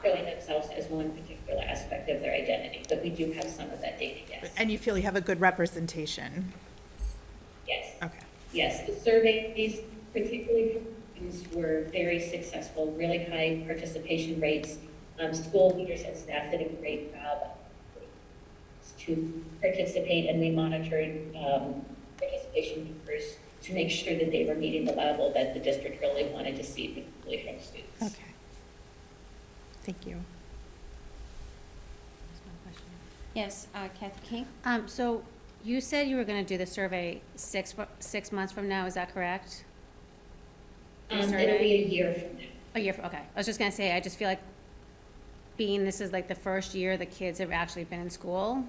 showing themselves as one particular aspect of their identity, but we do have some of that data, yes. And you feel you have a good representation? Yes. Okay. Yes, the surveys, particularly for students, were very successful, really high participation rates. School leaders and staff did a great job to participate, and we monitored participation numbers to make sure that they were meeting the level that the district really wanted to see, particularly from students. Okay. Thank you. Yes, Kathy King? So you said you were going to do the survey 6 months from now, is that correct? It'll be a year from now. A year, okay. I was just going to say, I just feel like this is like the first year the kids have actually been in school,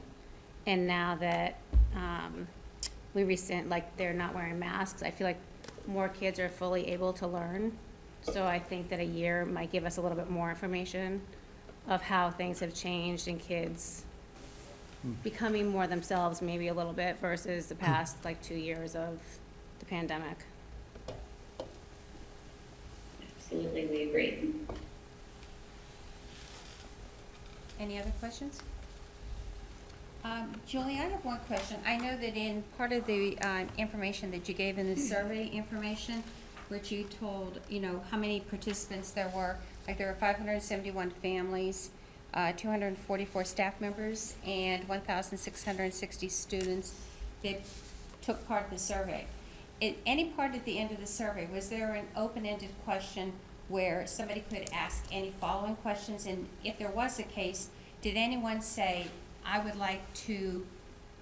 and now that they're not wearing masks. I feel like more kids are fully able to learn. So I think that a year might give us a little bit more information of how things have changed and kids becoming more themselves maybe a little bit versus the past 2 years of the pandemic. Absolutely, we agree. Any other questions? Julie, I have one question. I know that in part of the information that you gave in the survey information, which you told, how many participants there were, there were 571 families, 244 staff members, and 1,660 students that took part of the survey. In any part at the end of the survey, was there an open-ended question where somebody could ask any following questions? And if there was a case, did anyone say, I would like to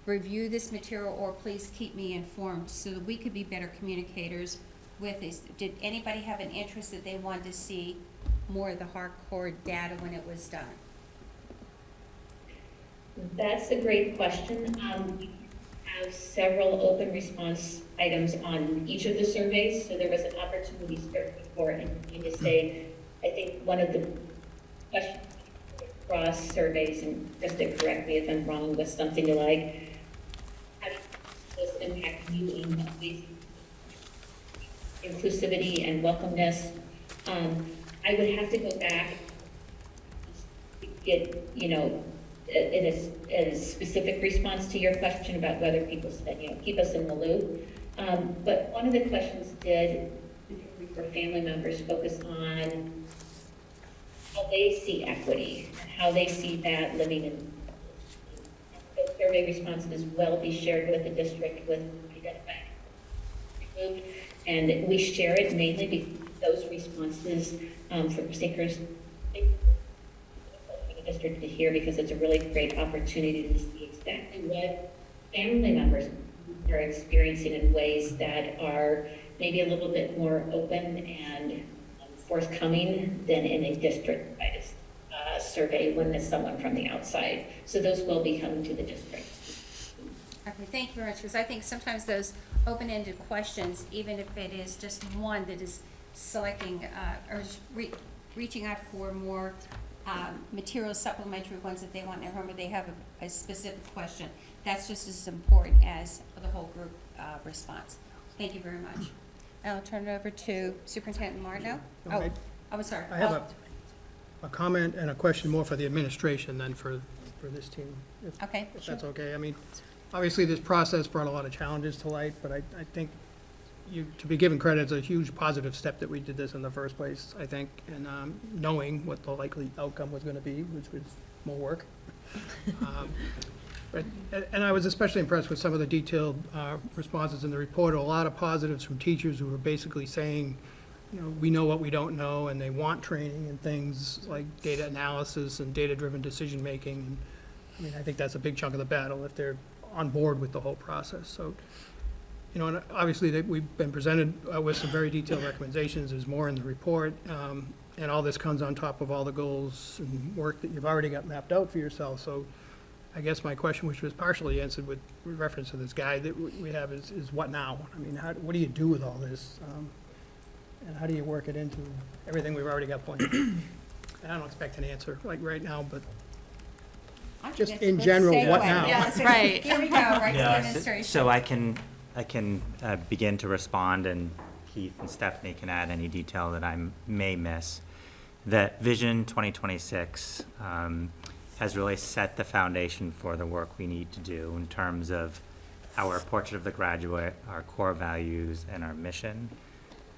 review this material, or please keep me informed so that we could be better communicators with this? Did anybody have an interest that they wanted to see more of the hardcore data when it was done? That's a great question. We have several open response items on each of the surveys, so there was an opportunity for it. And to say, I think one of the questions across surveys, and just to correct me if I'm wrong, was something like, how does this impact you in what ways? Inclusivity and welcomeness. I would have to go back to get, in a specific response to your question about whether people said, keep us in the loop. But one of the questions did, for family members, focus on how they see equity and how they see that living in. Those survey responses will be shared with the district with identified group, and we share it mainly because those responses from seekers for the district to hear, because it's a really great opportunity to see exactly what family members are experiencing in ways that are maybe a little bit more open and forthcoming than in a district survey when it's someone from the outside. So those will be coming to the district. Okay, thank you very much, because I think sometimes those open-ended questions, even if it is just one that is selecting or just reaching out for more material supplementary ones that they want in their home, or they have a specific question, that's just as important as the whole group response. Thank you very much. I'll turn it over to Superintendent Martineau. Okay. I'm sorry. I have a comment and a question more for the administration than for this team, Okay, if sure. that's okay. I mean, obviously, this process brought a lot of challenges to light, but I think to be given credit, it's a huge positive step that we did this in the first place, I think, and knowing what the likely outcome was going to be, which was more work. And I was especially impressed with some of the detailed responses in the report. A lot of positives from teachers who were basically saying, we know what we don't know, and they want training and things like data analysis and data-driven decision-making. And I mean, I think that's a big chunk of the battle if they're on board with the whole process. So, and obviously we've been presented with some very detailed recommendations. There's more in the report, and all this comes on top of all the goals and work that you've already got mapped out for yourself. So I guess my question, which was partially answered with reference to this guide that we have, is what now? I mean, what do you do with all this? And how do you work it into everything we've already got planned? And I don't expect an answer like right now, but I think just that's a in good general, segue. what now? Yes, right. Here we go, right to the administration. So I can begin to respond, and Keith and Stephanie can add any detail that I may miss. That Vision 2026 has really set the foundation for the work we need to do in terms of our portrait of the graduate, our core values, and our mission.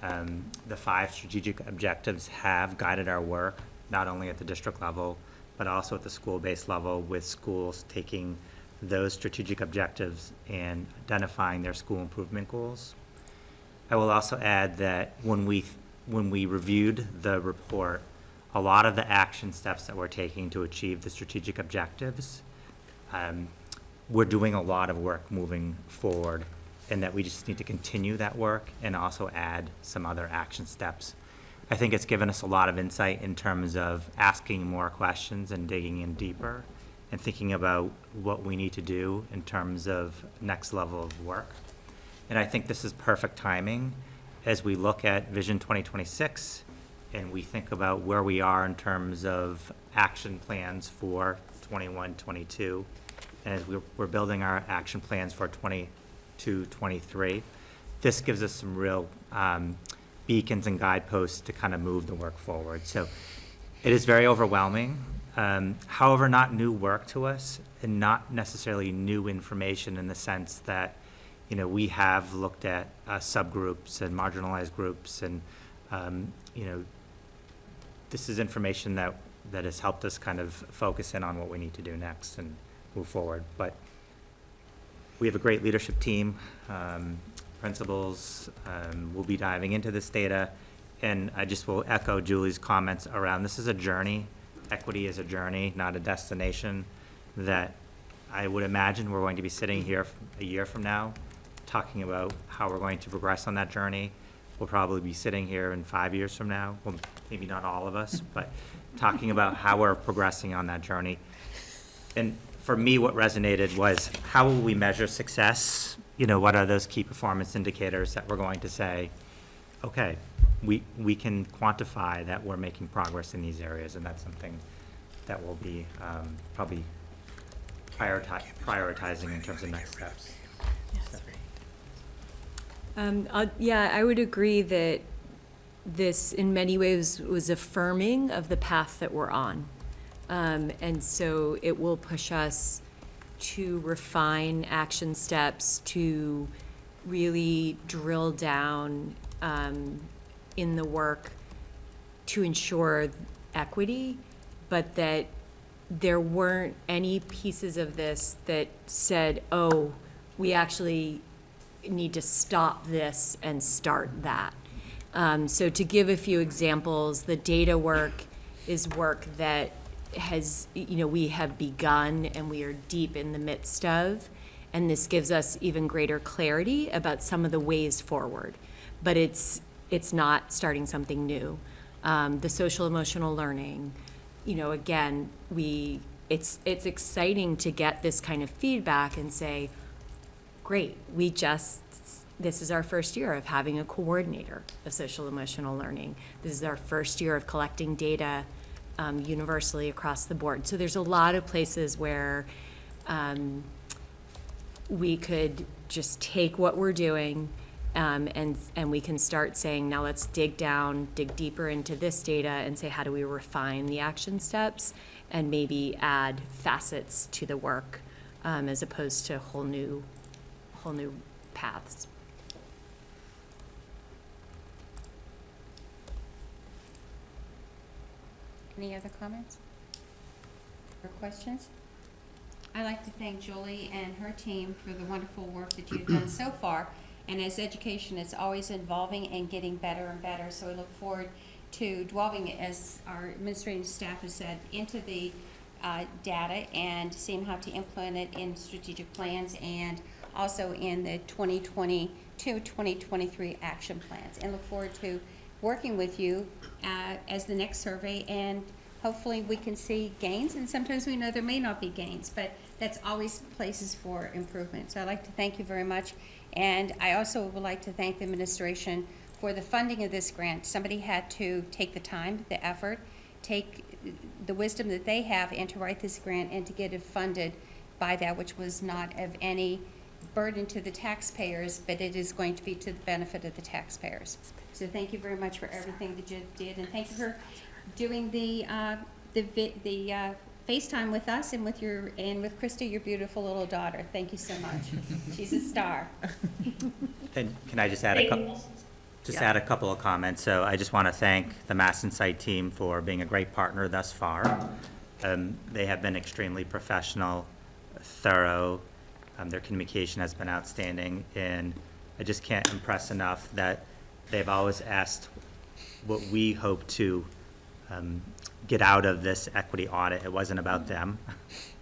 The 5 strategic objectives have guided our work, not only at the district level, but also at the school-based level, with schools taking those strategic objectives and identifying their school improvement goals. I will also add that when we reviewed the report, a lot of the action steps that we're taking to achieve the strategic objectives, we're doing a lot of work moving forward, and that we just need to continue that work and also add some other action steps. I think it's given us a lot of insight in terms of asking more questions and digging in deeper and thinking about what we need to do in terms of next level of work. And I think this is perfect timing as we look at Vision 2026 and we think about where we are in terms of action plans for 21, 22. And as we're building our action plans for 22, 23, this gives us some real beacons and guideposts to kind of move the work forward. So it is very overwhelming. However, not new work to us and not necessarily new information in the sense that, you know, we have looked at subgroups and marginalized groups and, you know, this is information that has helped us kind of focus in on what we need to do next and move forward. But we have a great leadership team, principals, we'll be diving into this data. And I just will echo Julie's comments around this is a journey. Equity is a journey, not a destination, that I would imagine we're going to be sitting here a year from now talking about how we're going to progress on that journey. We'll probably be sitting here in 5 years from now, well, maybe not all of us, but talking about how we're progressing on that journey. And for me, what resonated was how will we measure success? You know, what are those key performance indicators that we're going to say, okay, we can quantify that we're making progress in these areas, and that's something that we'll be probably prioritizing in terms of next steps. Yeah, I would agree that this, in many ways, was affirming of the path that we're on. And so it will push us to refine action steps, to really drill down in the work to ensure equity, but that there weren't any pieces of this that said, oh, we actually need to stop this and start that. So to give a few examples, the data work is work that has, you know, we have begun and we are deep in the midst of, and this gives us even greater clarity about some of the ways forward. But it's not starting something new. The social emotional learning, you know, again, it's exciting to get this kind of feedback and say, great, this is our first year of having a coordinator of social emotional learning. This is our first year of collecting data universally across the board. So there's a lot of places where we could just take what we're doing and we can start saying, now let's dig deeper into this data and say, how do we refine the action steps and maybe add facets to the work as opposed to whole new paths. Any other comments or questions? I'd like to thank Julie and her team for the wonderful work that you've done so far. And as education, it's always evolving and getting better and better. So we look forward to delving, as our administrative staff has said, into the data and seeing how to implement it in strategic plans and also in the 2022-2023 action plans. And look forward to working with you as the next survey, and hopefully we can see gains. And sometimes we know there may not be gains, but that's always places for improvement. So I'd like to thank you very much. And I also would like to thank the administration for the funding of this grant. Somebody had to take the time, the effort, take the wisdom that they have and to write this grant and to get it funded by that, which was not of any burden to the taxpayers, but it is going to be to the benefit of the taxpayers. So thank you very much for everything that you did, and thank you for doing the FaceTime with us and with Krista, your beautiful little daughter. Thank you so much. She's a star. And can I just add add a couple of comments? So I just want to thank the Mass Insight team for being a great partner thus far. They have been extremely professional, thorough. Their communication has been outstanding, and I just can't impress enough that they've always asked what we hope to get out of this equity audit. It wasn't about them.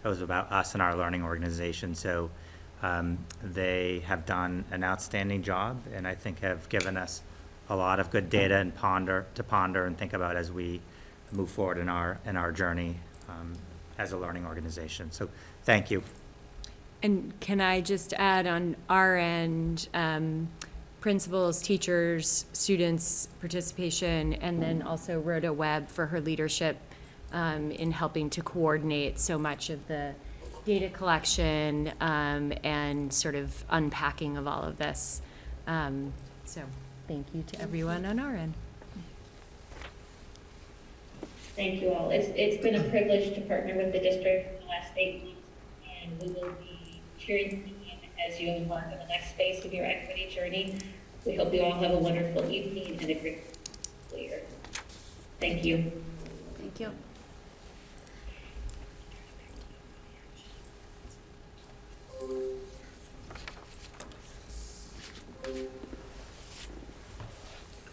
It was about us and our learning organization. So they have done an outstanding job, and I think have given us a lot of good data and ponder and think about as we move forward in our journey as a learning organization. So thank you. And can I just add on our end, principals, teachers, students' participation, and then also Rhoda Webb for her leadership in helping to coordinate so much of the data collection and sort of unpacking of all of this. So thank you to everyone on our end. Thank you all. It's been a privilege to partner with the district for the last 8 months, and we will be cheering for you as you embark on the next phase of your equity journey. We hope you all have a wonderful evening and a great year. Thank you. Thank you.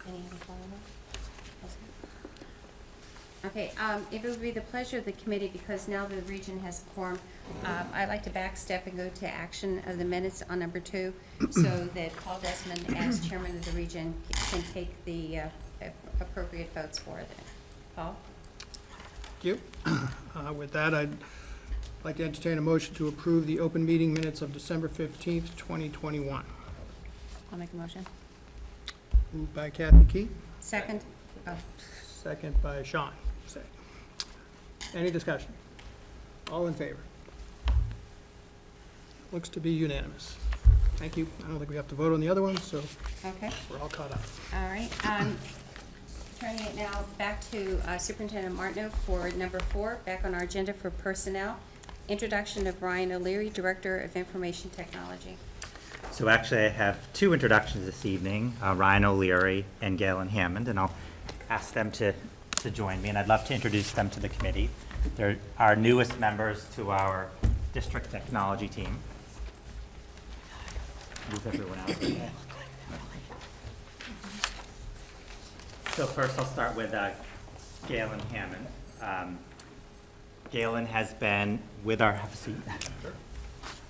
Any other follow-up? Okay, if it would be the pleasure of the committee, because now the region has a quorum, I'd like to backstep and go to action of the minutes on number 2, so that Paul Desmond, as chairman of the region, can take the appropriate votes for it. Paul? Thank you. With that, I'd like to entertain a motion to approve the open meeting minutes of December 15th, 2021. I'll make a motion. Moved by Kathy Key, Second? Oh, second by Sean. Any discussion? All in favor? Looks to be unanimous. Thank you. I don't think we have to vote on the other ones, so okay. we're all caught up. All right, turning it now back to Superintendent Martineau for number 4, back on our agenda for personnel. Introduction of Ryan O'Leary, Director of Information Technology. So actually, I have 2 introductions this evening, Ryan O'Leary and Galen Hammond, and I'll ask them to join me, and I'd love to introduce them to the committee. They're our newest members to our district technology team. Move everyone out. So first, I'll start with Galen Hammond. Galen has been with our, have a seat.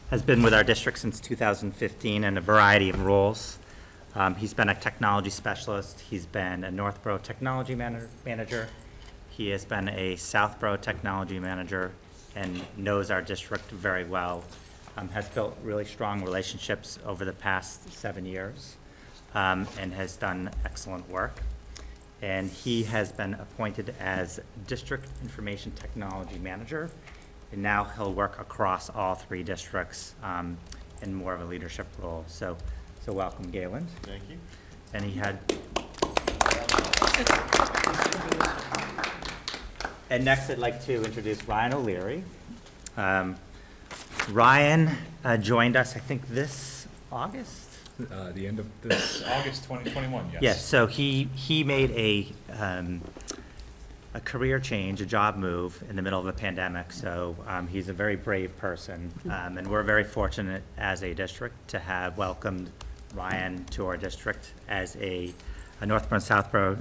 Has been with our district since 2015 in a variety of roles. He's been a technology specialist. He's been a Northborough technology manager. He has been a Southborough technology manager and knows our district very well. Has built really strong relationships over the past 7 years and has done excellent work. And he has been appointed as District Information Technology Manager. And now he'll work across all 3 districts in more of a leadership role. So welcome, Galen. Thank you. And he had. And next, I'd like to introduce Ryan O'Leary. Ryan joined us, I think, this August? The end of this August 2021, yes. Yes, so he made a career change, a job move in the middle of a pandemic. So he's a very brave person, and we're very fortunate as a district to have welcomed Ryan to our district as a Northborough and Southborough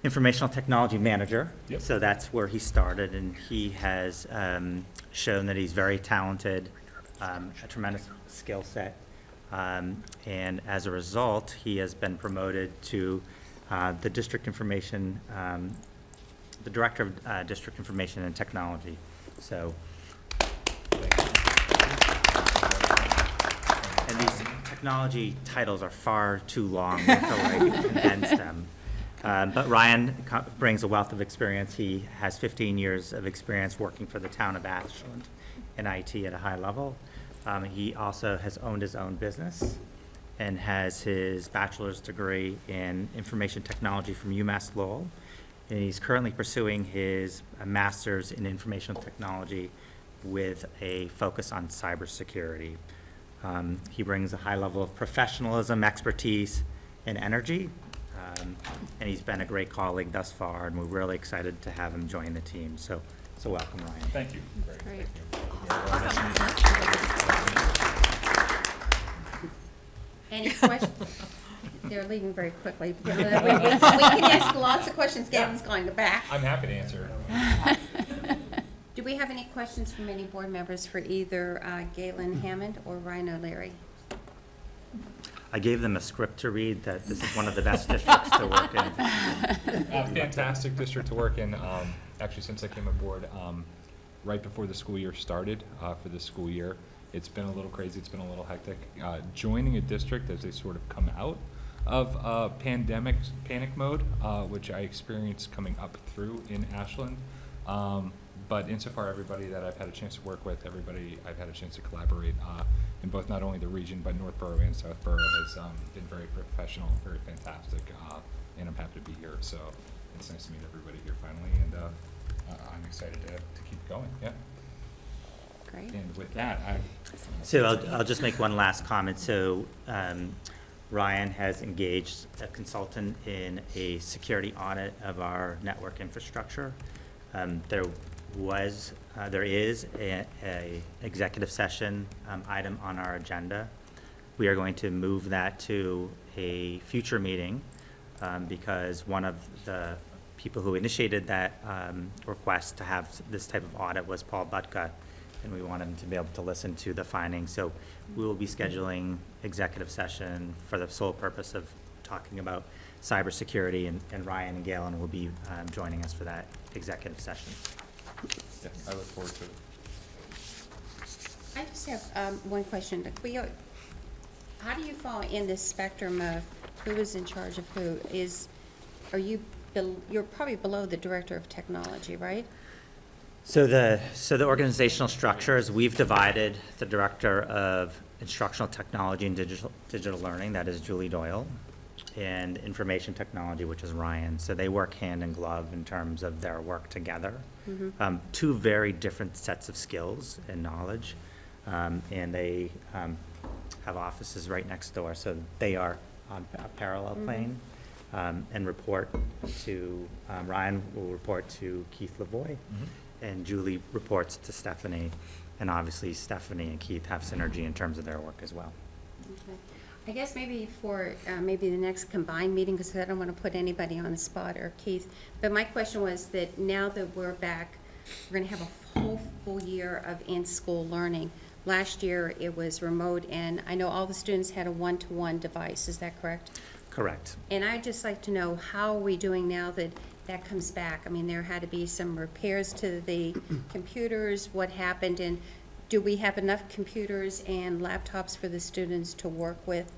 informational technology manager. Yep. So that's where he started, and he has shown that he's very talented, a tremendous skill set, and as a result, he has been promoted to the district information, the director of district information and technology. So, and these technology titles are far too long. We have to like condense them. But Ryan brings a wealth of experience. He has 15 years of experience working for the town of Ashland in IT at a high level. He also has owned his own business and has his bachelor's degree in information technology from UMass Lowell. And he's currently pursuing his master's in information technology with a focus on cybersecurity. He brings a high level of professionalism, expertise, and energy. And he's been a great colleague thus far, and we're really excited to have him join the team. So welcome, Ryan. Thank you. Great. Any questions? They're leaving very quickly. We can ask lots of questions. Galen's going to back. I'm happy to answer. Do we have any questions from any board members for either Galen Hammond or Ryan O'Leary? I gave them a script to read that this is one of the best districts to work in. Fantastic district to work in. Actually, since I came aboard, right before the school year started for the school year. It's been a little crazy. It's been a little hectic. Joining a district as they sort of come out of panic mode, which I experienced coming up through in Ashland. But insofar, everybody that I've had a chance to work with, everybody I've had a chance to collaborate in both not only the region, but Northborough and Southborough has been very professional, very fantastic, and I'm happy to be here. So it's nice to meet everybody here finally, and I'm excited to keep going, yeah. Great. And with that, So I'll just make one last comment. So Ryan has engaged a consultant in a security audit of our network infrastructure. There is a executive session item on our agenda. We are going to move that to a future meeting because one of the people who initiated that request to have this type of audit was Paul Butka, and we want him to be able to listen to the findings. So we will be scheduling executive session for the sole purpose of talking about cybersecurity, and Ryan and Galen will be joining us for that executive session. yeah, I look forward to it. I just have one question. How do you fall in this spectrum of who is in charge of who? You're probably below the director of technology, right? So the organizational structures, we've divided the director of instructional technology and digital learning, that is Julie Doyle, and information technology, which is Ryan. So they work hand in glove in terms of their work together. Two very different sets of skills and knowledge, and they have offices right next door. So they are on a parallel plane, and report to Ryan will report to Keith Lavoie, and Julie reports to Stephanie, and obviously Stephanie and Keith have synergy in terms of their work as well. Okay. I guess maybe for maybe the next combined meeting, because I don't want to put anybody on the spot, or Keith, but my question was that now that we're back, we're going to have a whole full year of in-school learning. Last year it was remote, and I know all the students had a one-to-one device. Is that correct? Correct. And I'd just like to know, how are we doing now that that comes back? I mean, there had to be some repairs to the computers. What happened, and do we have enough computers and laptops for the students to work with?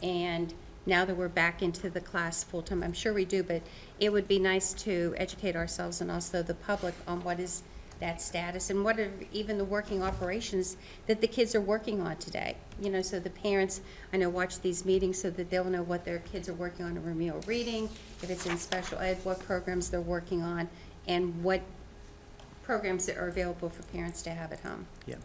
And now that we're back into the class full-time, I'm sure we do, but it would be nice to educate ourselves and also the public on what is that status, and what are even the working operations that the kids are working on today. You know, so the parents, I know, watch these meetings so that they'll know what their kids are working on in remedial reading, if it's in special ed, what programs they're working on, and what programs that are available for parents to have at home. Yeah.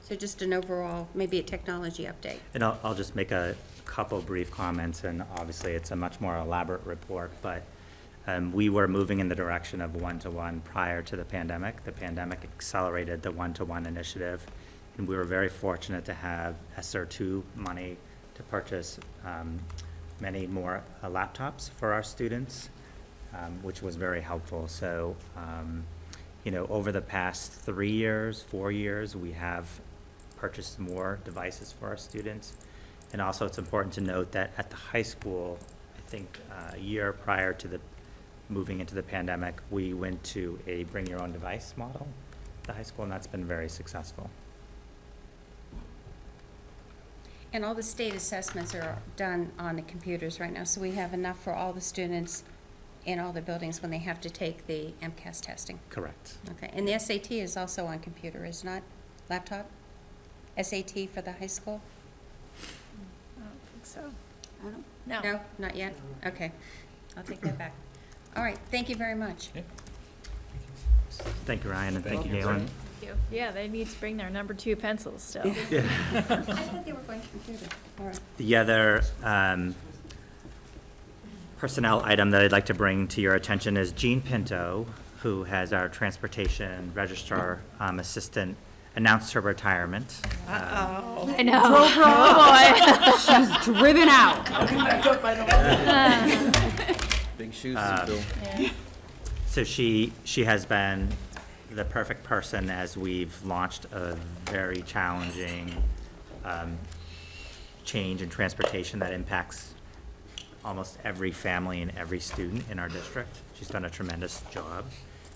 So just an overall, maybe a technology update. And I'll just make a couple brief comments, and obviously it's a much more elaborate report, but we were moving in the direction of one-to-one prior to the pandemic. The pandemic accelerated the one-to-one initiative, and we were very fortunate to have ESSER 2 money to purchase many more laptops for our students, which was very helpful. So, you know, over the past 3 years, 4 years, we have purchased more devices for our students. And also, it's important to note that at the high school, I think a year prior to the moving into the pandemic, we went to a bring your own device model at the high school, and that's been very successful. And all the state assessments are done on the computers right now, so we have enough for all the students in all the buildings when they have to take the MCAS testing. Correct. Okay, and the SAT is also on computer, is not laptop? SAT for the high school? I don't think so. No. No. No, not yet? Okay, I'll take that back. All right, thank you very much. Yeah. Thank you, Ryan, and thank you, Thank you. Galen. Yeah, they need to bring their number 2 pencils still. I thought they were going computer. All right. The other personnel item that I'd like to bring to your attention is Jean Pinto, who has our transportation registrar assistant, announced her retirement. I know. Oh, She's driven out. Big shoes to fill. So she has been the perfect person as we've launched a very challenging change in transportation that impacts almost every family and every student in our district. She's done a tremendous job.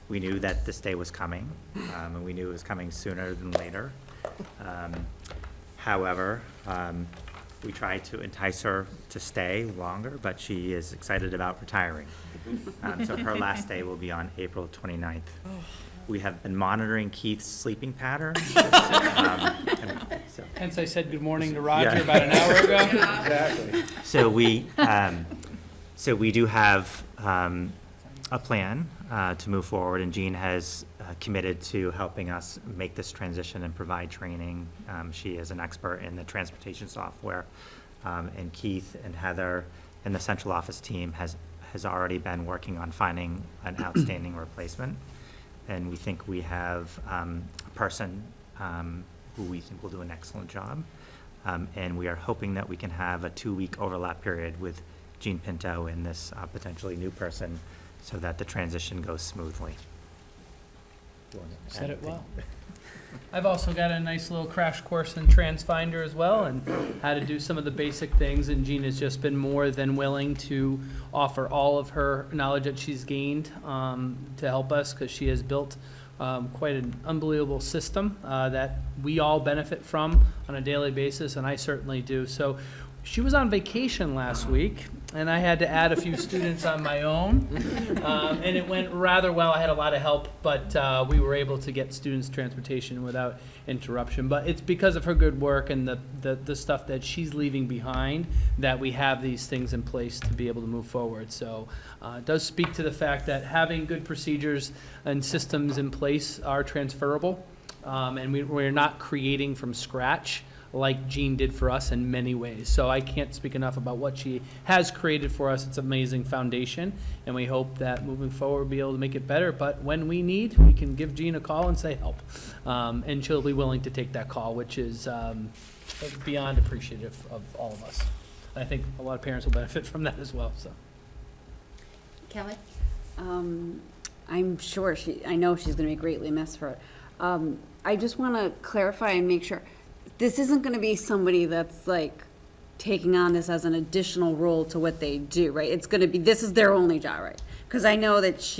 We knew that this day was coming, and we knew it was coming sooner than later. However, we tried to entice her to stay longer, but she is excited about retiring. So her last day will be on April 29th. We have been monitoring Keith's sleeping pattern. Hence I said good morning to Roger about an hour ago. Exactly. So we do have a plan to move forward, and Jean has committed to helping us make this transition and provide training. She is an expert in the transportation software, and Keith and Heather and the central office team has already been working on finding an outstanding replacement. And we think we have a person who we think will do an excellent job. And we are hoping that we can have a 2-week overlap period with Jean Pinto and this potentially new person so that the transition goes smoothly. Said it well. I've also got a nice little crash course in TransFinder as well, and how to do some of the basic things, and Jean has just been more than willing to offer all of her knowledge that she's gained to help us, because she has built quite an unbelievable system that we all benefit from on a daily basis, and I certainly do. So she was on vacation last week, and I had to add a few students on my own, and it went rather well. I had a lot of help, but we were able to get students transportation without interruption. But it's because of her good work and the stuff that she's leaving behind that we have these things in place to be able to move forward. So it does speak to the fact that having good procedures and systems in place are transferable, and we're not creating from scratch like Jean did for us in many ways. So I can't speak enough about what she has created for us. It's an amazing foundation, and we hope that moving forward we'll be able to make it better. But when we need, we can give Jean a call and say help. And she'll be willing to take that call, which is beyond appreciative of all of us. And I think a lot of parents will benefit from that as well. So, Kelly? I'm sure I know she's going to be greatly missed for it. I just want to clarify and make sure, this isn't going to be somebody that's like taking on this as an additional role to what they do, right? It's going to be, this is their only job, right? Because I know that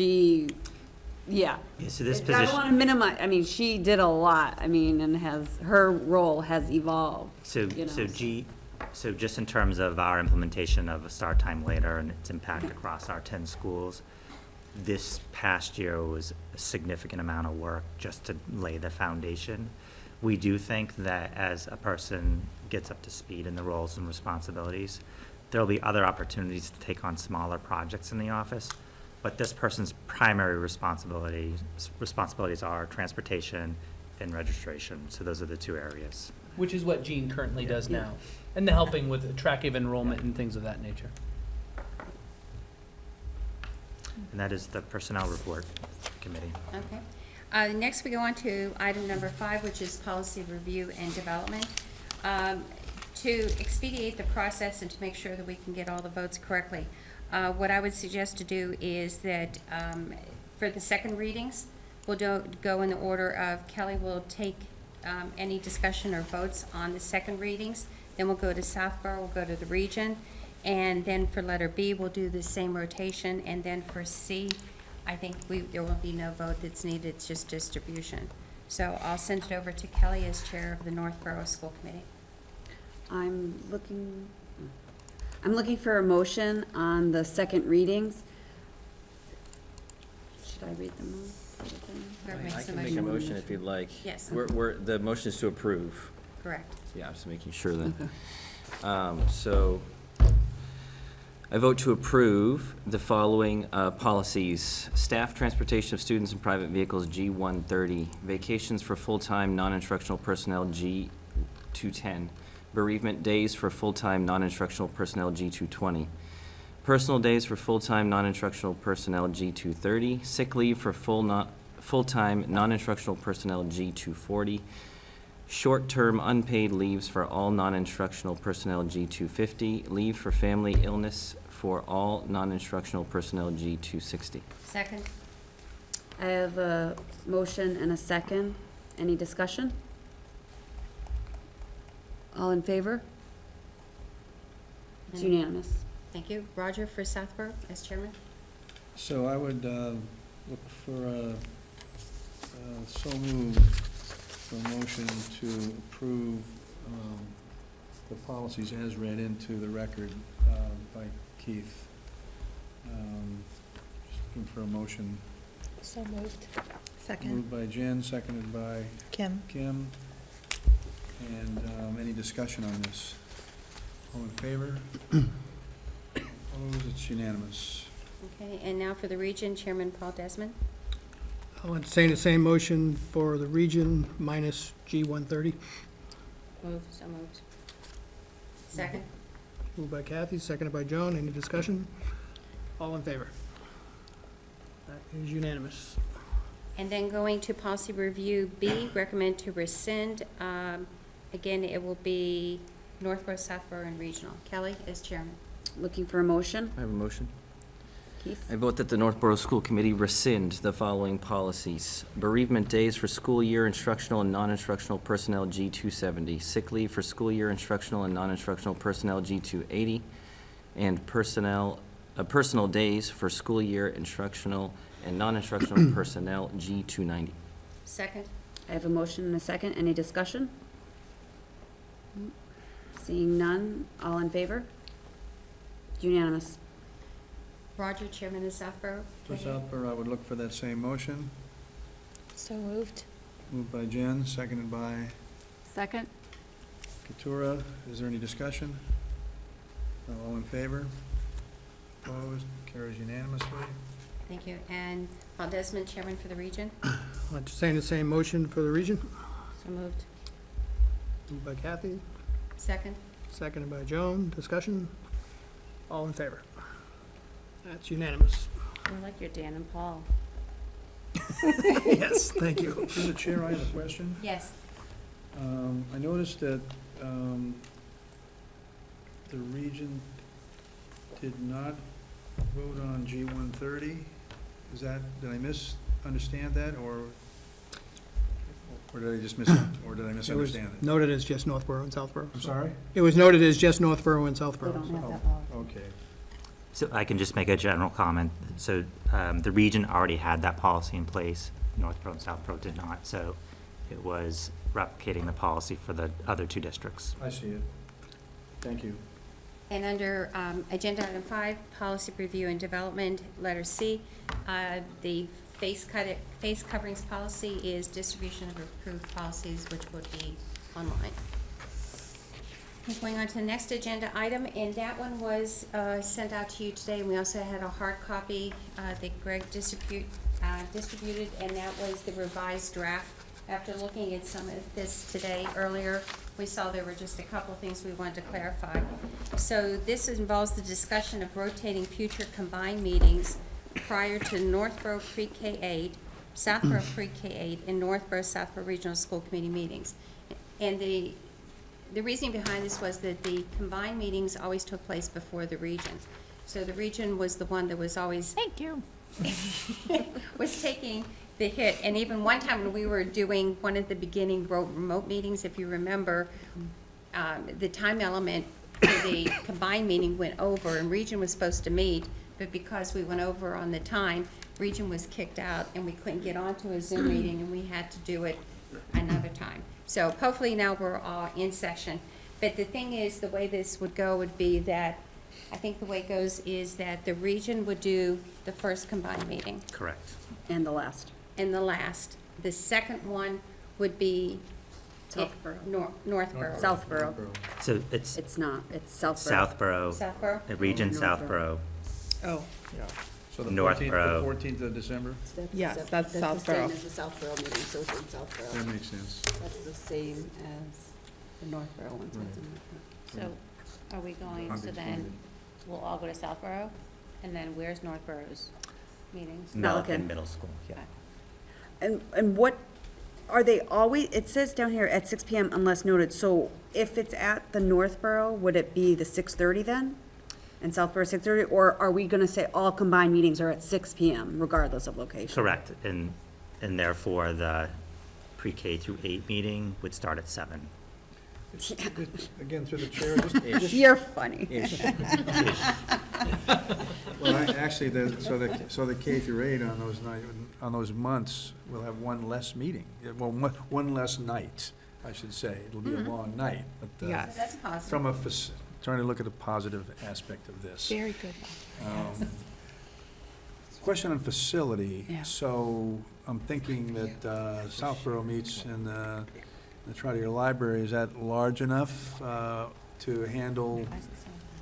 yeah, so this I position. don't want to minimize, I mean, she did a lot, I mean, and her role has evolved. So you know, so just in terms of our implementation of a start time later and its impact across our 10 schools, this past year was a significant amount of work just to lay the foundation. We do think that as a person gets up to speed in the roles and responsibilities, there'll be other opportunities to take on smaller projects in the office. But this person's primary responsibilities are transportation and registration. So those are the two areas. which is what Jean currently does now, and the helping with attractive enrollment and things of that nature. And that is the personnel report committee. Okay. Next, we go on to item number 5, which is policy review and development. To expedite the process and to make sure that we can get all the votes correctly, what I would suggest to do is that for the second readings, we'll go in the order of Kelly will take any discussion or votes on the second readings. Then we'll go to Southborough, we'll go to the region. And then for letter B, we'll do the same rotation. And then for C, I think there will be no vote that's needed, it's just distribution. So I'll send it over to Kelly as chair of the Northborough School Committee. I'm looking for a motion on the second readings. Should I read them all? Whoever makes I the can make a motion if you'd like. Yes. The motion is to approve. Correct. Yeah, I'm just making sure that. So I vote to approve the following policies. Staff transportation of students in private vehicles, G130. Vacations for full-time non-instructional personnel, G210. Bereavement days for full-time non-instructional personnel, G220. Personal days for full-time non-instructional personnel, G230. Sick leave for full-time non-instructional personnel, G240. Short-term unpaid leaves for all non-instructional personnel, G250. Leave for family illness for all non-instructional personnel, G260. Second? I have a motion and a second. Any discussion? All in favor? It's unanimous. Thank you. Roger for Southborough as chairman? So I would look for a, so moved, for a motion to approve the policies as read into the record by Keith. Just looking for a motion. So moved. Second. Moved by Jen, seconded by Kim. Kim. And any discussion on this? All in favor? Opposed? It's unanimous. Okay, and now for the region, Chairman Paul Desmond. I'll entertain the same motion for the region minus G130. So moved. Second? Moved by Kathy, seconded by Joan. Any discussion? All in favor? That is unanimous. And then going to policy review B, recommend to rescind. Again, it will be Northborough, Southborough, and regional. Kelly is chairman. Looking for a motion. I have a motion. Keith? I vote that the Northborough School Committee rescind the following policies: bereavement days for school year instructional and non-instructional personnel G270, sick leave for school year instructional and non-instructional personnel G280, and personal days for school year instructional and non-instructional personnel G290. Second? I have a motion and a second. Any discussion? Seeing none, all in favor? Unanimous. Roger, chairman of Southborough. For Southborough, I would look for that same motion. So moved. Moved by Jen, seconded by Second. Katura. Is there any discussion? All in favor? Opposed? Carries unanimously. Thank you. And Paul Desmond, chairman for the region. I'll entertain the same motion for the region. So moved. Moved by Kathy, Second? seconded by Joan. Discussion? All in favor? That's unanimous. I like your Dan and Paul. Yes, thank you. Through the chair, I have a question. Yes. I noticed that the region did not vote on G130. Is that, did I misunderstand that, or did I just or did I It was misunderstand it? noted as just Northborough and Southborough. I'm sorry? It was noted as just Northborough and We Southborough. don't have that Oh, policy. okay. So I can just make a general comment. So the region already had that policy in place. Northborough and Southborough did not. So it was replicating the policy for the other two districts. I see it. Thank you. And under agenda item 5, policy review and development, letter C, the face coverings policy is distribution of approved policies, which would be online. Going on to the next agenda item, and that one was sent out to you today. We also had a hard copy that Greg distributed, and that was the revised draft. After looking at some of this today earlier, we saw there were just a couple of things we wanted to clarify. So this involves the discussion of rotating future combined meetings prior to Northborough Pre-K-8, Southborough Pre-K-8, and Northborough Southborough Regional School Committee meetings. And the reasoning behind this was that the combined meetings always took place before the region. So the region was the one that was always Thank you. was taking the hit. And even one time when we were doing one of the beginning remote meetings, if you remember, the time element for the combined meeting went over, and region was supposed to meet, but because we went over on the time, region was kicked out, and we couldn't get onto a Zoom meeting, and we had to do it another time. So hopefully now we're all in session. But the thing is, the way this would go would be that, I think the way it goes is that the region would do the first combined meeting Correct. And the last. and the last. The second one would be Southborough. Northborough. Southborough. So it's It's not, it's Southborough. Southborough, Southborough? Region Northborough. Southborough, Oh, So the Northborough. 14th of December? Yes, that's the Southborough. same as the Southborough meeting, so it's in Southborough. That makes sense. That's the same as the Northborough one, so it's in Northborough. So are we going, so then we'll all go to Southborough? And then where's Northborough's meetings? Pelican Pelican. Middle School, yeah. And what, are they always, it says down here at 6 PM unless noted, so if it's at the Northborough, would it be the 6:30 then? And Southborough 6:30, or are we gonna say all combined meetings are at 6 PM regardless of location? Correct, and therefore the pre-K through 8 meeting would start at 7. Again, through the chair, just You're funny. Ish. well, actually, so the K through 8 on those months, we'll have one less meeting. Well, one less night, I should say. It'll be a long night, but Yes. That's positive. from trying to look at the positive aspect of this. Very good. Question on facility. Yeah. So I'm thinking that Southborough meets in the Trotter Library. Is that large enough to handle,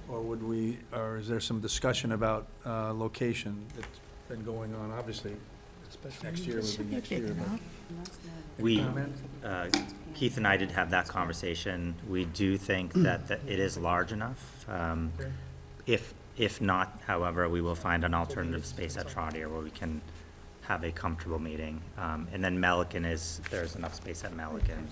or is there some discussion about location that's been going on? Obviously, next year would be next year. We, Comment? Keith and I did have that conversation. We do think that it is large enough. If not, however, we will find an alternative space at Trotter where we can have a comfortable meeting. And then there's enough space at Melican.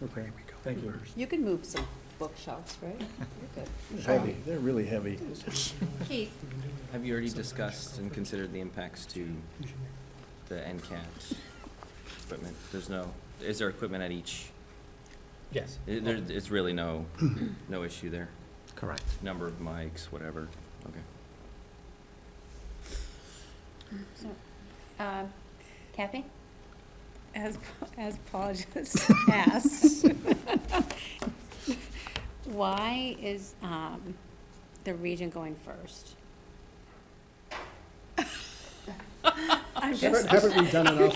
Okay, thank you. You can move some bookshelves, right? You're good. Heavy, they're really heavy. Keith, Have you already discussed and considered the impacts to the NCAT equipment? Is there equipment at each? Yes. It's really no issue there? Correct. Number of mics, whatever, okay. Kathy? As Paul just asked, why is the region going first? Haven't we done enough?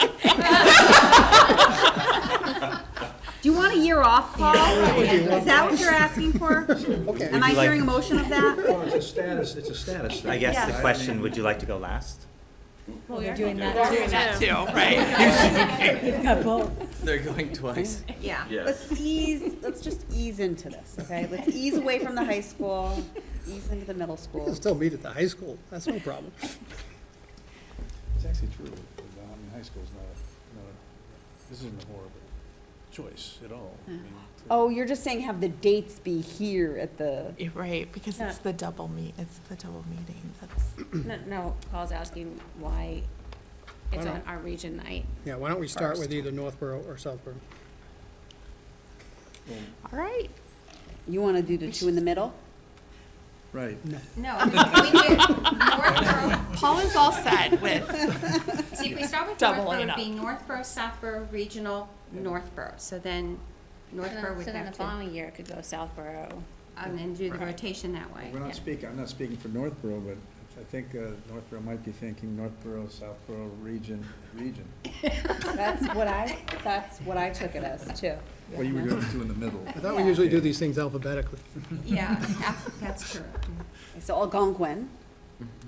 Do you want a year off, Paul? Is that what you're asking for? Okay. Am I Would you like- hearing a motion of that? Well, it's a status thing. I guess the Yes. question, would you like to go last? Well, they're doing that Doing that too, right? You've got both. They're going twice. Yeah. Yes. Let's just ease into this, okay? Let's ease away from the high school, ease into the middle We school. can still meet at the high school, that's no problem. It's actually true. High school's this isn't a horrible choice at all. Oh, you're just saying have the dates be here at the, You're right, because it's the double meeting, that's. No, Paul's asking why it's on our region night. Yeah, why don't we start with either Northborough or Southborough? All right. you want to do the two in the middle? Right. No, we do Northborough. Paul is all set with, See, if we start with Doubling Northborough, up. it'd be Northborough, Southborough, Regional, Northborough. So then Northborough would So then the have to, following year it could go Southborough. and then do the rotation that way. I'm not speaking for Northborough, but I think Northborough might be thinking Northborough, Southborough, region. That's what I took it as, too. Well, you were doing the two in the middle. I thought we usually do these things alphabetically. Yeah, that's correct. So Algonquin,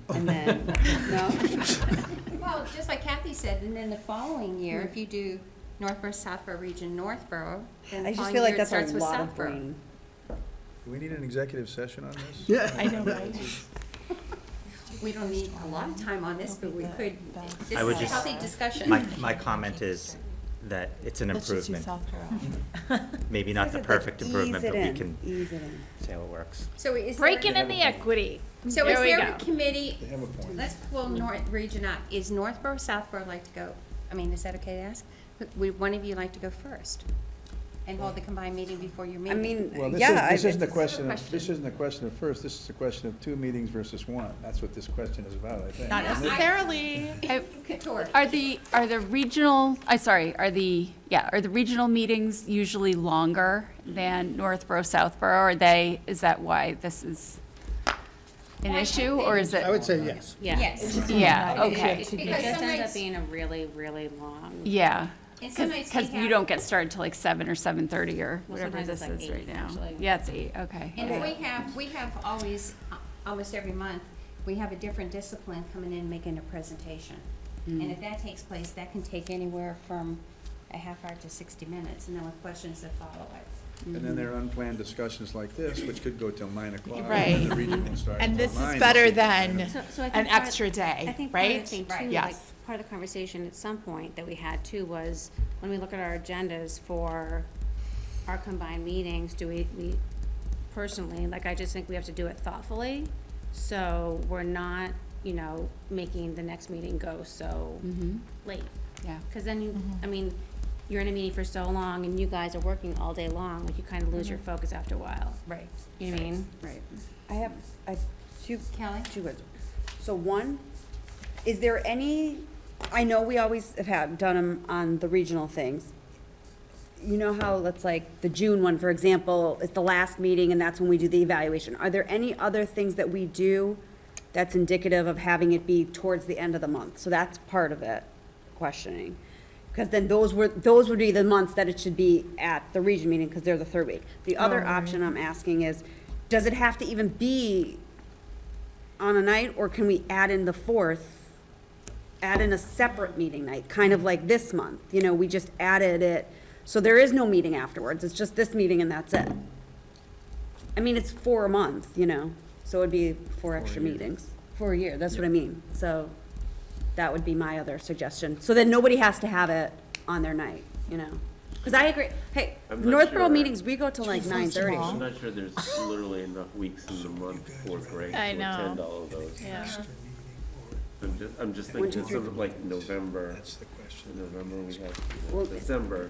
and then, no? Well, just like Kathy said, and then the following year, if you do Northborough, Southborough, Region, Northborough, then the I just following feel like year it that's starts a with lot of Southborough. brain. Do we need an executive session on this? Yeah. I know, right? We don't need a lot of time on this, but we could, this I would is a just- healthy discussion. My comment is that it's an Let's just do improvement. Southborough. Maybe not the perfect improvement, but we can Ease it in. see how it works. So is there? Breaking in the equity. So is There we there go. a committee, They have a point. let's pull North Region out, is Northborough, Southborough like to go, I mean, is that okay to ask? Would one of you like to go first? And hold the combined meeting before your I meeting? mean, Well, yeah. this isn't a it's- question of, this isn't a question of first, this is a question of 2 meetings versus 1. That's what this question is about, I think. Not necessarily. Couture. Are the regional, are the regional meetings usually longer than Northborough, Southborough? Is that why this is an issue, or is it? I would say yes. Yeah. Yes. Yeah, okay, Because It just ends sometimes- up being a really, really long. yeah. And sometimes we Because you have- don't get started till like 7 or 7:30 or Well, whatever sometimes this it's like is 8, right now. actually. Yeah, it's 8, okay. And we have always, almost every month, we have a different discipline coming in making a presentation. And if that takes place, that can take anywhere from a half hour to 60 minutes, and then with questions that follow it. And then there are unplanned discussions like this, which could go till 9 o'clock. Right. And the region can start And till this 9. is better than So I think an part- extra day, I think part of the right? thing too, Right. like, Yes. part of the conversation at some point that we had too was, when we look at our agendas for our combined meetings, do we personally, like, I just think we have to do it thoughtfully, so we're not, making the next meeting go so late. Yeah. Because then, I mean, you're in a meeting for so long and you guys are working all day long, like you kind of lose your focus after a while. Right. You know what I mean? Right. I have two, Kelly? two words. So one, is there any, I know we always have done them on the regional things. You know how it's like the June one, for example, is the last meeting and that's when we do the evaluation. Are there any other things that we do that's indicative of having it be towards the end of the month? So that's part of it, questioning. Because then those would be the months that it should be at the region meeting, because they're the third week. The other option I'm asking is, does it have to even be on a night, or can we add in the fourth, add in a separate meeting night, kind of like this month? You know, we just added it, so there is no meeting afterwards, it's just this meeting and that's it. I mean, it's 4 a month, you know, so it'd be 4 extra meetings, for a year, that's what I mean. So that would be my other suggestion, so then nobody has to have it on their night, you know? Because I agree, hey, I'm not Northborough sure. meetings, we go till like 9:30. I'm not sure there's literally enough weeks in the month for Greg to I know. attend all of those. Yeah. I'm just One, thinking two, sort three. of like November. In November, we have December.